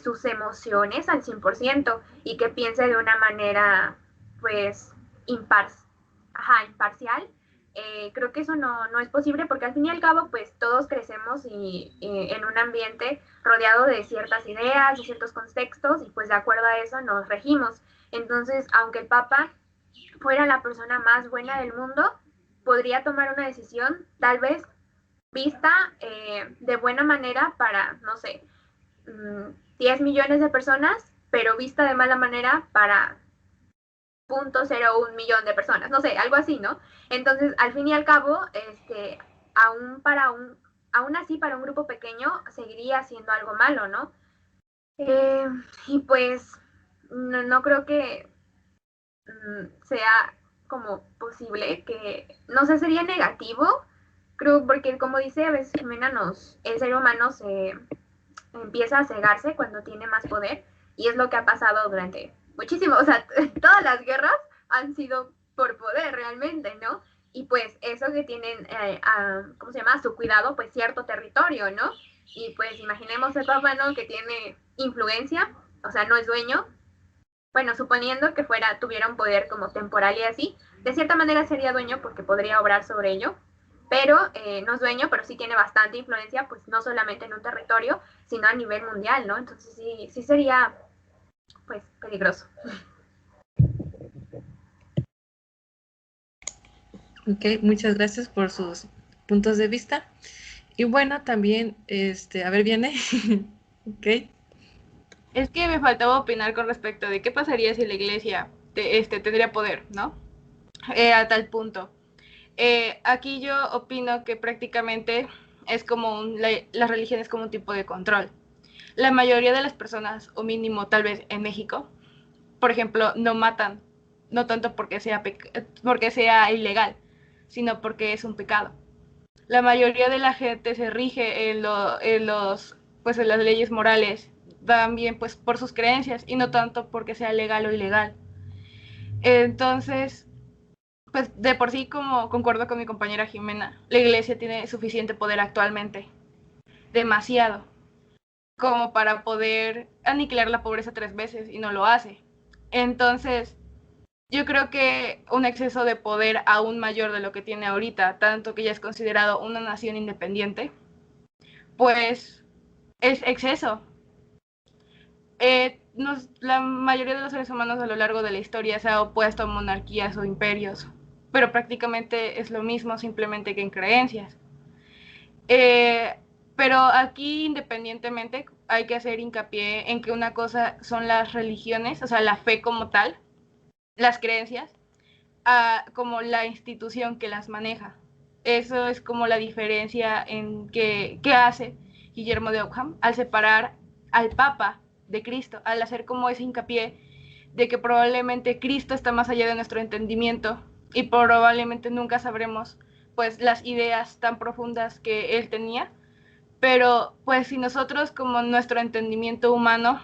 sus emociones al 100% y que piense de una manera, pues, imparcial. Creo que eso no es posible porque al fin y al cabo, pues, todos crecemos en un ambiente rodeado de ciertas ideas, de ciertos contextos y pues de acuerdo a eso nos regimos. Entonces, aunque el Papa fuera la persona más buena del mundo, podría tomar una decisión tal vez vista de buena manera para, no sé, 10 millones de personas, pero vista de mala manera para 0.01 millón de personas, no sé, algo así, ¿no? Entonces, al fin y al cabo, aún así para un grupo pequeño seguiría siendo algo malo, ¿no? Y pues no creo que sea como posible que, no sé, sería negativo, creo, porque como dice a veces Jimena, el ser humano se empieza a cegarse cuando tiene más poder y es lo que ha pasado durante muchísimo, o sea, todas las guerras han sido por poder realmente, ¿no? Y pues eso que tienen, ¿cómo se llama? A su cuidado, pues cierto territorio, ¿no? Y pues imaginemos el Papa, ¿no? Que tiene influencia, o sea, no es dueño. Bueno, suponiendo que tuviera un poder como temporal y así, de cierta manera sería dueño porque podría obrar sobre ello, pero no es dueño, pero sí tiene bastante influencia, pues no solamente en un territorio, sino a nivel mundial, ¿no? Entonces sí sería pues peligroso. Ok, muchas gracias por sus puntos de vista. Y bueno, también, a ver, viene. Ok. Es que me faltaba opinar con respecto de qué pasaría si la iglesia tendría poder, ¿no? A tal punto. Aquí yo opino que prácticamente es como la religión es como un tipo de control. La mayoría de las personas, o mínimo tal vez en México, por ejemplo, no matan, no tanto porque sea ilegal, sino porque es un pecado. La mayoría de la gente se rige pues, en las leyes morales, también pues por sus creencias y no tanto porque sea legal o ilegal. Entonces, pues de por sí, como concuerdo con mi compañera Jimena, la iglesia tiene suficiente poder actualmente, demasiado, como para poder aniquilar la pobreza 3 veces y no lo hace. Entonces, yo creo que un exceso de poder aún mayor de lo que tiene ahorita, tanto que ya es considerado una nación independiente, pues es exceso. La mayoría de los seres humanos a lo largo de la historia se ha opuesto a monarquías o imperios, pero prácticamente es lo mismo, simplemente que en creencias. Pero aquí, independientemente, hay que hacer hincapié en que una cosa son las religiones, o sea, la fe como tal, las creencias, como la institución que las maneja. Eso es como la diferencia en que hace Guillermo de Ockham al separar al Papa de Cristo, al hacer como ese hincapié de que probablemente Cristo está más allá de nuestro entendimiento y probablemente nunca sabremos pues las ideas tan profundas que él tenía, pero pues si nosotros como nuestro entendimiento humano,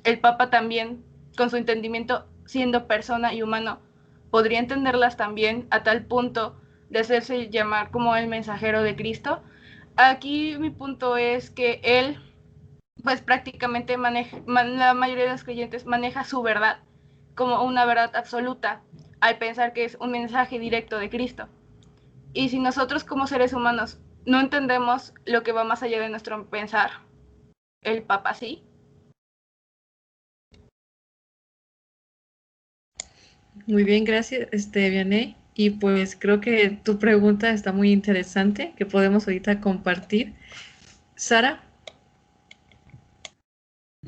el Papa también con su entendimiento siendo persona y humano, podría entenderlas también a tal punto de hacerse llamar como el mensajero de Cristo. Aquí mi punto es que él pues prácticamente la mayoría de los creyentes maneja su verdad como una verdad absoluta al pensar que es un mensaje directo de Cristo. Y si nosotros como seres humanos no entendemos lo que va más allá de nuestro pensar, el Papa sí. Muy bien, gracias, Vianey. Y pues creo que tu pregunta está muy interesante, que podemos ahorita compartir. Sara.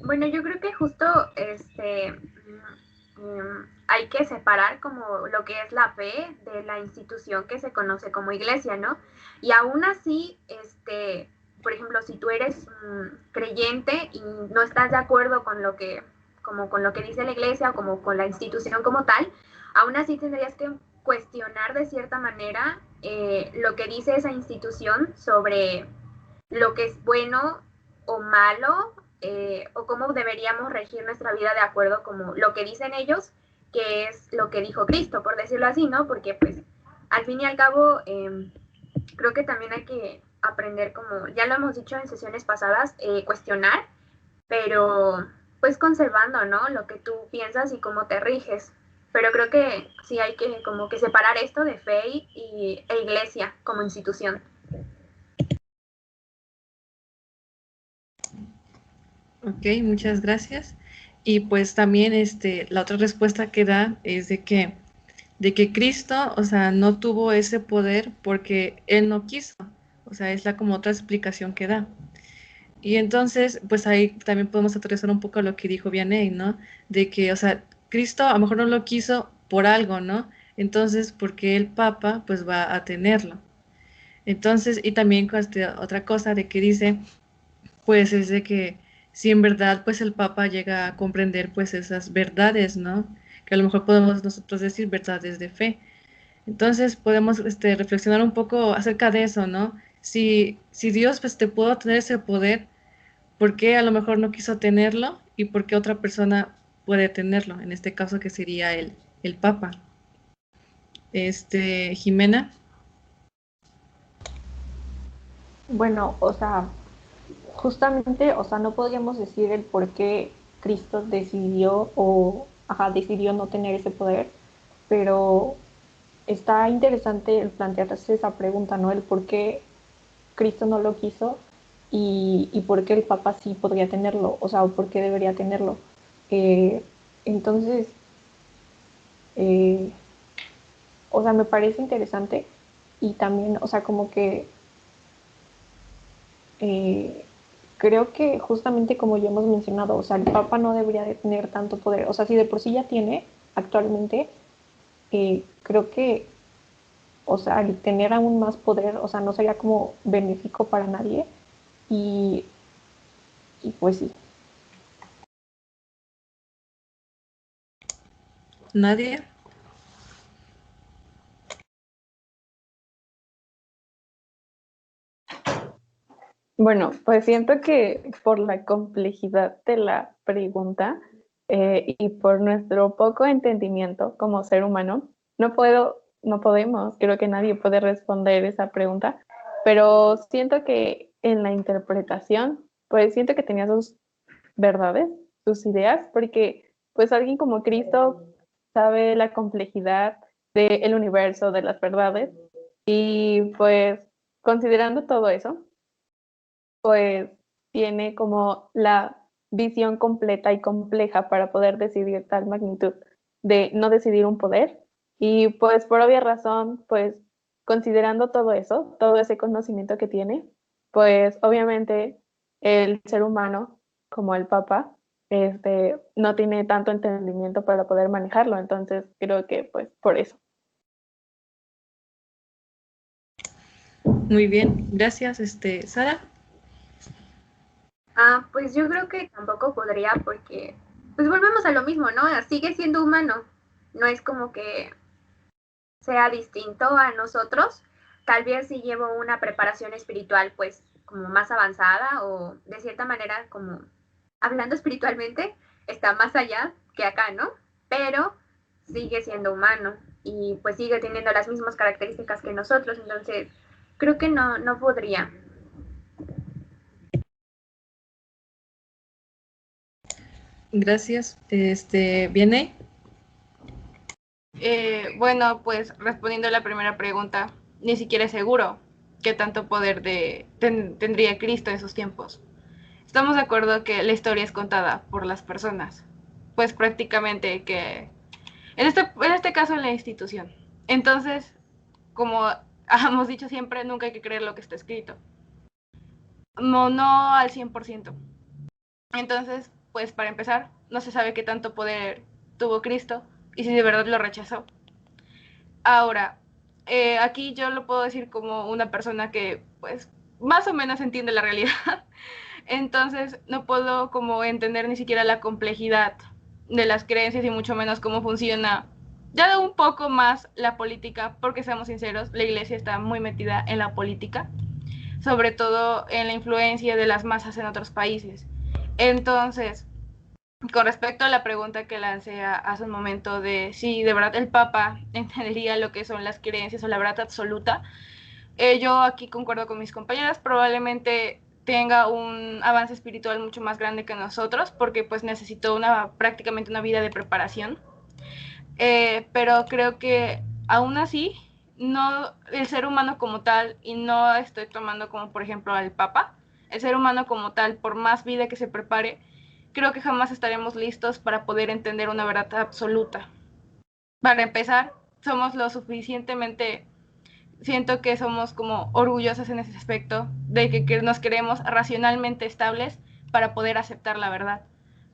Bueno, yo creo que justo hay que separar como lo que es la fe de la institución que se conoce como iglesia, ¿no? Y aún así, por ejemplo, si tú eres creyente y no estás de acuerdo con lo que, como con lo que dice la iglesia o como con la institución como tal, aún así tendrías que cuestionar de cierta manera lo que dice esa institución sobre lo que es bueno o malo, o cómo deberíamos regir nuestra vida de acuerdo como lo que dicen ellos, que es lo que dijo Cristo, por decirlo así, ¿no? Porque pues al fin y al cabo creo que también hay que aprender, como ya lo hemos dicho en sesiones pasadas, cuestionar, pero pues conservando, ¿no? Lo que tú piensas y cómo te riges. Pero creo que sí hay que como que separar esto de fe e iglesia como institución. Ok, muchas gracias. Y pues también la otra respuesta que da es de que Cristo, o sea, no tuvo ese poder porque él no quiso. O sea, es la como otra explicación que da. Y entonces, pues ahí también podemos aterrizar un poco a lo que dijo Vianney, ¿no? De que, o sea, Cristo a lo mejor no lo quiso por algo, ¿no? Entonces, porque el Papa, pues va a tenerlo. Entonces, y también con otra cosa de que dice, pues es de que si en verdad, pues el Papa llega a comprender, pues esas verdades, ¿no? Que a lo mejor podemos nosotros decir verdades de fe. Entonces podemos reflexionar un poco acerca de eso, ¿no? Si Dios pues te pudo tener ese poder, ¿por qué a lo mejor no quiso tenerlo y por qué otra persona puede tenerlo? En este caso que sería el Papa. Jimena. Bueno, o sea, justamente, o sea, no podríamos decir el por qué Cristo decidió o, ajá, decidió no tener ese poder, pero está interesante el plantearse esa pregunta, ¿no? El por qué Cristo no lo quiso y por qué el Papa sí podría tenerlo, o sea, o por qué debería tenerlo. Entonces, o sea, me parece interesante y también, o sea, como que creo que justamente como ya hemos mencionado, o sea, el Papa no debería de tener tanto poder, o sea, si de por sí ya tiene actualmente, creo que, o sea, el tener aún más poder, o sea, no sería como benéfico para nadie y, y pues sí. ¿Nadie? Bueno, pues siento que por la complejidad de la pregunta y por nuestro poco entendimiento como ser humano, no podemos, creo que nadie puede responder esa pregunta, pero siento que en la interpretación, pues siento que tenía sus verdades, sus ideas, porque pues alguien como Cristo sabe la complejidad del universo, de las verdades, y pues considerando todo eso, pues tiene como la visión completa y compleja para poder decidir tal magnitud de no decidir un poder. Y pues por obvia razón, pues considerando todo eso, todo ese conocimiento que tiene, pues obviamente el ser humano, como el Papa, no tiene tanto entendimiento para poder manejarlo. Entonces creo que pues por eso. Muy bien, gracias, Sara. Pues yo creo que tampoco podría porque, pues volvemos a lo mismo, ¿no? Sigue siendo humano. No es como que sea distinto a nosotros. Tal vez si llevo una preparación espiritual, pues como más avanzada o de cierta manera como hablando espiritualmente, está más allá que acá, ¿no? Pero sigue siendo humano y pues sigue teniendo las mismas características que nosotros. Entonces, creo que no podría. Gracias. ¿Viene? Bueno, pues respondiendo a la primera pregunta, ni siquiera es seguro qué tanto poder tendría Cristo en sus tiempos. Estamos de acuerdo que la historia es contada por las personas, pues prácticamente que, en este caso en la institución. Entonces, como hemos dicho siempre, nunca hay que creer lo que está escrito. No al 100%. Entonces, pues para empezar, no se sabe qué tanto poder tuvo Cristo y si de verdad lo rechazó. Ahora, aquí yo lo puedo decir como una persona que pues más o menos entiende la realidad. Entonces no puedo como entender ni siquiera la complejidad de las creencias y mucho menos cómo funciona ya de un poco más la política, porque seamos sinceros, la iglesia está muy metida en la política, sobre todo en la influencia de las masas en otros países. Entonces, con respecto a la pregunta que lancé hace un momento de si de verdad el Papa entendería lo que son las creencias o la verdad absoluta, yo aquí concuerdo con mis compañeras, probablemente tenga un avance espiritual mucho más grande que nosotros, porque pues necesitó prácticamente una vida de preparación, pero creo que aún así, no el ser humano como tal, y no estoy tomando como por ejemplo al Papa, el ser humano como tal, por más vida que se prepare, creo que jamás estaremos listos para poder entender una verdad absoluta. Para empezar, somos lo suficientemente, siento que somos como orgullosas en ese aspecto, de que nos creemos racionalmente estables para poder aceptar la verdad,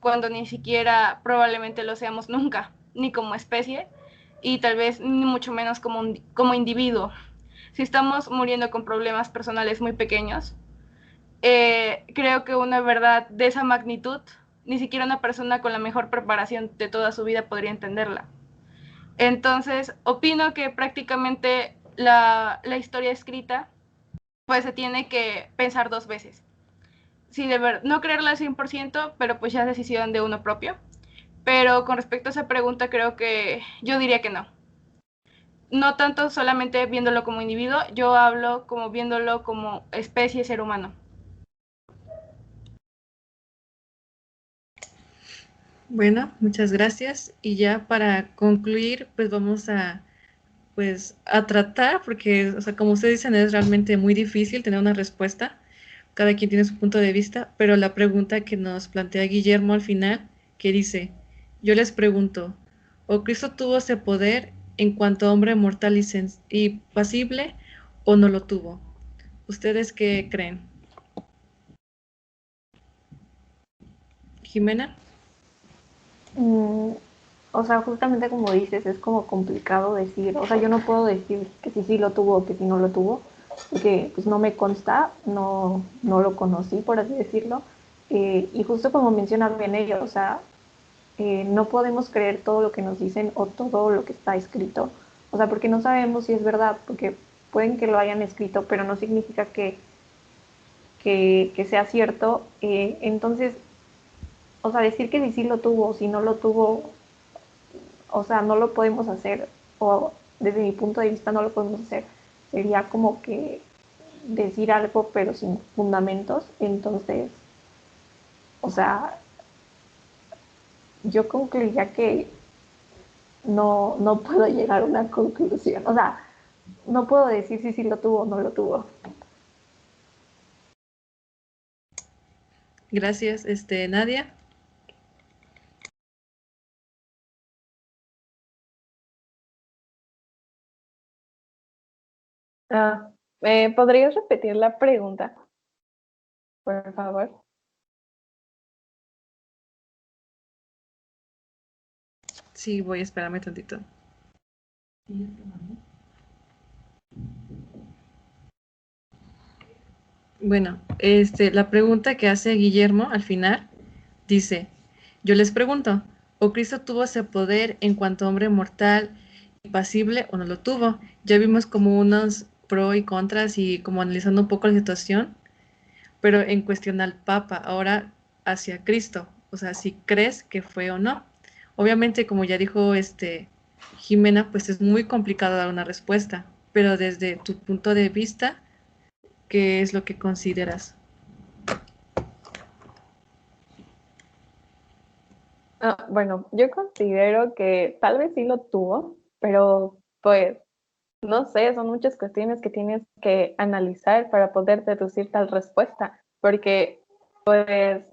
cuando ni siquiera probablemente lo seamos nunca, ni como especie, y tal vez ni mucho menos como individuo. Si estamos muriendo con problemas personales muy pequeños, creo que una verdad de esa magnitud, ni siquiera una persona con la mejor preparación de toda su vida podría entenderla. Entonces, opino que prácticamente la historia escrita, pues se tiene que pensar dos veces. Si no creerla al 100%, pero pues ya es decisión de uno propio. Pero con respecto a esa pregunta, creo que yo diría que no. No tanto solamente viéndolo como individuo, yo hablo como viéndolo como especie ser humano. Bueno, muchas gracias. Y ya para concluir, pues vamos a tratar, porque, o sea, como ustedes dicen, es realmente muy difícil tener una respuesta. Cada quien tiene su punto de vista, pero la pregunta que nos plantea Guillermo al final que dice, yo les pregunto, ¿o Cristo tuvo ese poder en cuanto hombre mortal y pasible o no lo tuvo? ¿Ustedes qué creen? Jimena. O sea, justamente como dices, es como complicado decir, o sea, yo no puedo decir que sí lo tuvo o que sí no lo tuvo, porque pues no me consta, no lo conocí, por así decirlo. Y justo como mencionan bien ellos, o sea, no podemos creer todo lo que nos dicen o todo lo que está escrito, o sea, porque no sabemos si es verdad, porque pueden que lo hayan escrito, pero no significa que sea cierto. Entonces, o sea, decir que sí lo tuvo o si no lo tuvo, o sea, no lo podemos hacer, o desde mi punto de vista no lo podemos hacer. Sería como que decir algo pero sin fundamentos. Entonces, o sea, yo concluiría que no puedo llegar a una conclusión. O sea, no puedo decir si sí lo tuvo o no lo tuvo. Gracias, Nadia. ¿Podrías repetir la pregunta, por favor? Sí, voy a esperarme tantito. Bueno, la pregunta que hace Guillermo al final dice, yo les pregunto, ¿o Cristo tuvo ese poder en cuanto hombre mortal, impasible o no lo tuvo? Ya vimos como unos pro y contras y como analizando un poco la situación, pero en cuestión al Papa, ahora hacia Cristo, o sea, si crees que fue o no. Obviamente, como ya dijo Jimena, pues es muy complicado dar una respuesta, pero desde tu punto de vista, ¿qué es lo que consideras? Bueno, yo considero que tal vez sí lo tuvo, pero pues no sé, son muchas cuestiones que tienes que analizar para poder deducir tal respuesta, porque pues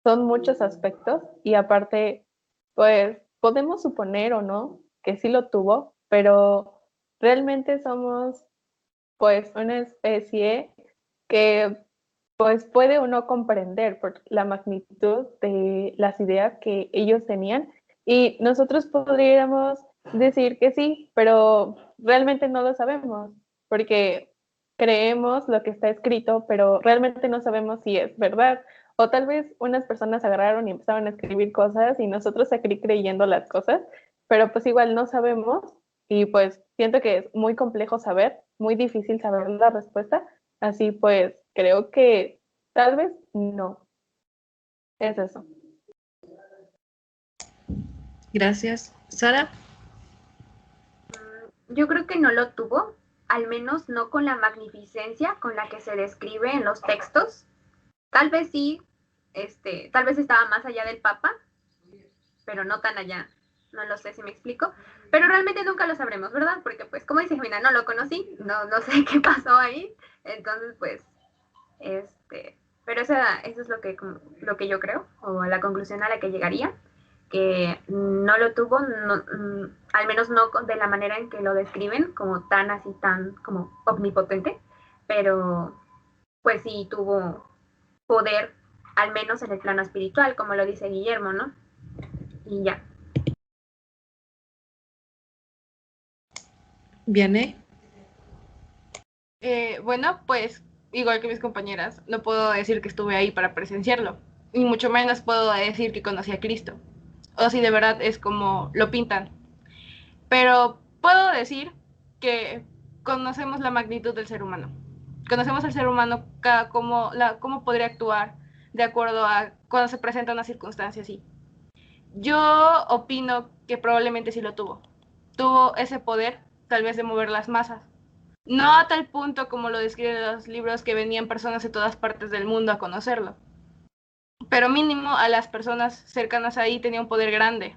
son muchos aspectos y aparte, pues podemos suponer o no que sí lo tuvo, pero realmente somos pues una especie que pues puede uno comprender por la magnitud de las ideas que ellos tenían y nosotros podríamos decir que sí, pero realmente no lo sabemos porque creemos lo que está escrito, pero realmente no sabemos si es verdad. O tal vez unas personas agarraron y empezaron a escribir cosas y nosotros aquí creyendo las cosas, pero pues igual no sabemos y pues siento que es muy complejo saber, muy difícil saber la respuesta. Así pues, creo que tal vez no. Es eso. Gracias. Sara. Yo creo que no lo tuvo, al menos no con la magnificencia con la que se describe en los textos. Tal vez sí, tal vez estaba más allá del Papa, pero no tan allá. No lo sé si me explico. Pero realmente nunca lo sabremos, ¿verdad? Porque pues como dices, mira, no lo conocí, no sé qué pasó ahí. Entonces, pues, pero eso es lo que yo creo, o a la conclusión a la que llegaría, que no lo tuvo, al menos no de la manera en que lo describen, como tan así, tan como omnipotente, pero pues sí tuvo poder, al menos en el plano espiritual, como lo dice Guillermo, ¿no? Y ya. Viene. Bueno, pues igual que mis compañeras, no puedo decir que estuve ahí para presenciarlo, ni mucho menos puedo decir que conocí a Cristo, o si de verdad es como lo pintan. Pero puedo decir que conocemos la magnitud del ser humano. Conocemos al ser humano, cómo podría actuar de acuerdo a cuando se presenta una circunstancia así. Yo opino que probablemente sí lo tuvo. Tuvo ese poder, tal vez, de mover las masas. No a tal punto como lo describen los libros que venían personas de todas partes del mundo a conocerlo. Pero mínimo a las personas cercanas ahí tenía un poder grande.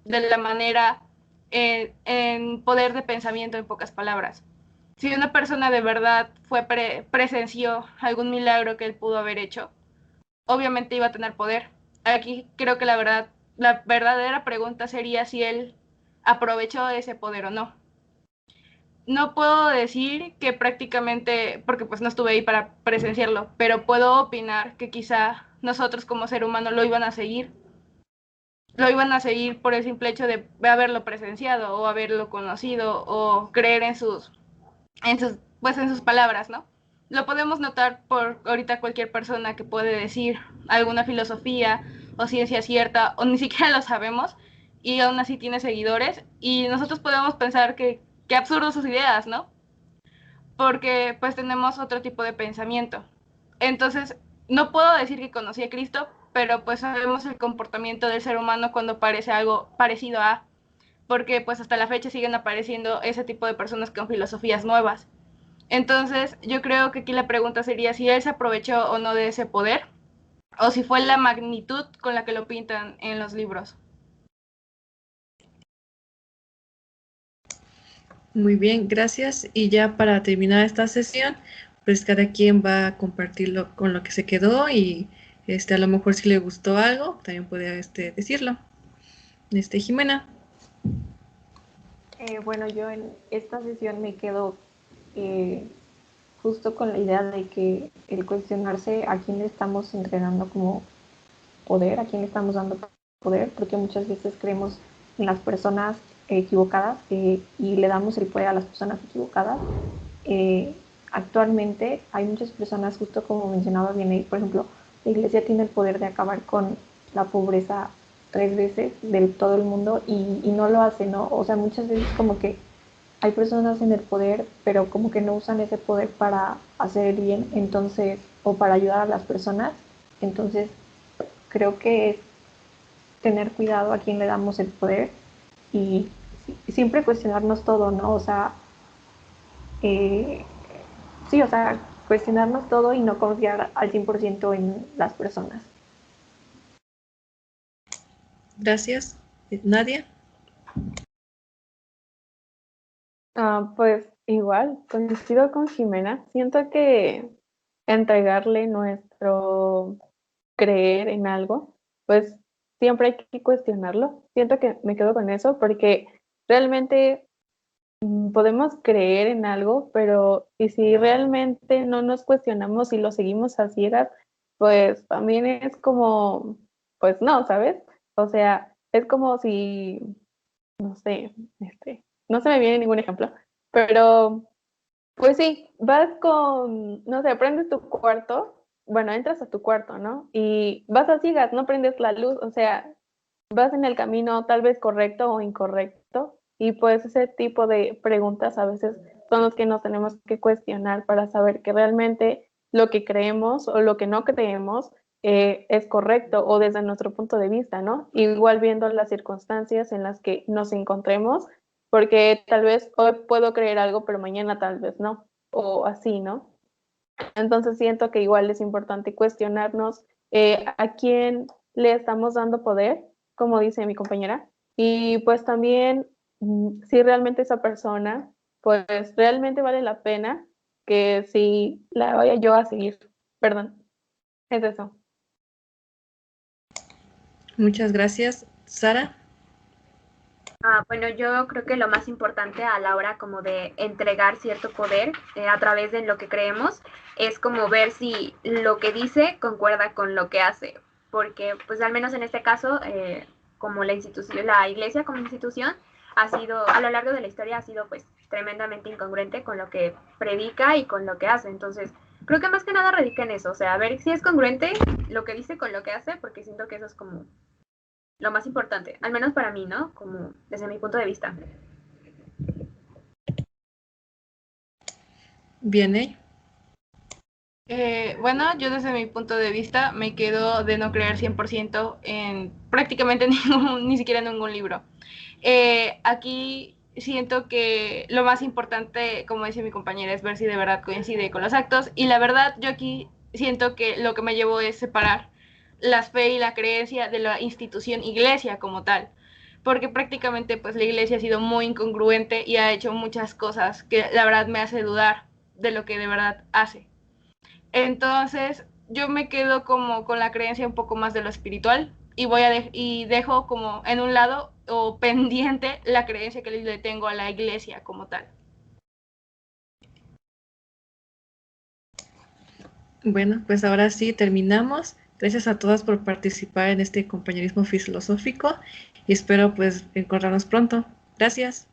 De la manera, en poder de pensamiento, en pocas palabras. Si una persona de verdad presenció algún milagro que él pudo haber hecho, obviamente iba a tener poder. Aquí creo que la verdad la verdadera pregunta sería si él aprovechó ese poder o no. No puedo decir que prácticamente, porque pues no estuve ahí para presenciarlo, pero puedo opinar que quizá nosotros como ser humano lo iban a seguir por el simple hecho de haberlo presenciado o haberlo conocido o creer en sus palabras, ¿no? Lo podemos notar por ahorita cualquier persona que puede decir alguna filosofía o ciencia cierta o ni siquiera lo sabemos y aún así tiene seguidores y nosotros podemos pensar que qué absurdo sus ideas, ¿no? Porque pues tenemos otro tipo de pensamiento. Entonces, no puedo decir que conocí a Cristo, pero pues sabemos el comportamiento del ser humano cuando parece algo parecido a, porque pues hasta la fecha siguen apareciendo ese tipo de personas con filosofías nuevas. Entonces, yo creo que aquí la pregunta sería si él se aprovechó o no de ese poder, o si fue la magnitud con la que lo pintan en los libros. Muy bien, gracias. Y ya para terminar esta sesión, pues cada quien va a compartirlo con lo que se quedó y a lo mejor si le gustó algo, también puede decirlo. Jimena. Bueno, yo en esta sesión me quedo justo con la idea de que el cuestionarse a quién le estamos entregando como poder, a quién le estamos dando poder, porque muchas veces creemos en las personas equivocadas y le damos el poder a las personas equivocadas. Actualmente hay muchas personas, justo como mencionaba bien, por ejemplo, la iglesia tiene el poder de acabar con la pobreza 3 veces de todo el mundo y no lo hace, ¿no? O sea, muchas veces como que hay personas en el poder, pero como que no usan ese poder para hacer el bien, entonces, o para ayudar a las personas. Entonces, creo que es tener cuidado a quién le damos el poder y siempre cuestionarnos todo, ¿no? O sea, sí, o sea, cuestionarnos todo y no confiar al 100% en las personas. Gracias. Nadia. Pues igual, coincido con Jimena. Siento que entregarle nuestro creer en algo, pues siempre hay que cuestionarlo. Siento que me quedo con eso porque realmente podemos creer en algo, pero y si realmente no nos cuestionamos y lo seguimos a ciegas, pues también es como, pues no, ¿sabes? O sea, es como si, no sé, no se me viene ningún ejemplo, pero pues sí, vas con, no sé, prendes tu cuarto, bueno, entras a tu cuarto, ¿no? Y vas a ciegas, no prendes la luz, o sea, vas en el camino tal vez correcto o incorrecto, y pues ese tipo de preguntas a veces son los que nos tenemos que cuestionar para saber que realmente lo que creemos o lo que no creemos es correcto o desde nuestro punto de vista, ¿no? Igual viendo las circunstancias en las que nos encontremos, porque tal vez hoy puedo creer algo, pero mañana tal vez no, o así, ¿no? Entonces siento que igual es importante cuestionarnos a quién le estamos dando poder, como dice mi compañera, y pues también si realmente esa persona, pues realmente vale la pena que si la vaya yo a seguir. Perdón, es eso. Muchas gracias. Sara. Bueno, yo creo que lo más importante a la hora como de entregar cierto poder a través de lo que creemos es como ver si lo que dice concuerda con lo que hace, porque pues al menos en este caso, como la institución, la iglesia como institución ha sido, a lo largo de la historia ha sido pues tremendamente incongruente con lo que predica y con lo que hace, entonces creo que más que nada radica en eso, o sea, a ver si es congruente lo que dice con lo que hace, porque siento que eso es como lo más importante, al menos para mí, ¿no? Como desde mi punto de vista. Bien, ¿eh? Bueno, yo desde mi punto de vista me quedo de no creer 100% en prácticamente ni siquiera en ningún libro. Aquí siento que lo más importante, como dice mi compañera, es ver si de verdad coincide con los actos y la verdad yo aquí siento que lo que me llevo es separar la fe y la creencia de la institución iglesia como tal, porque prácticamente pues la iglesia ha sido muy incongruente y ha hecho muchas cosas que la verdad me hace dudar de lo que de verdad hace. Entonces, yo me quedo como con la creencia un poco más de lo espiritual, y dejo como en un lado o pendiente la creencia que le tengo a la iglesia como tal. Bueno, pues ahora sí terminamos. Gracias a todas por participar en este compañerismo filosófico y espero pues encontrarnos pronto. Gracias.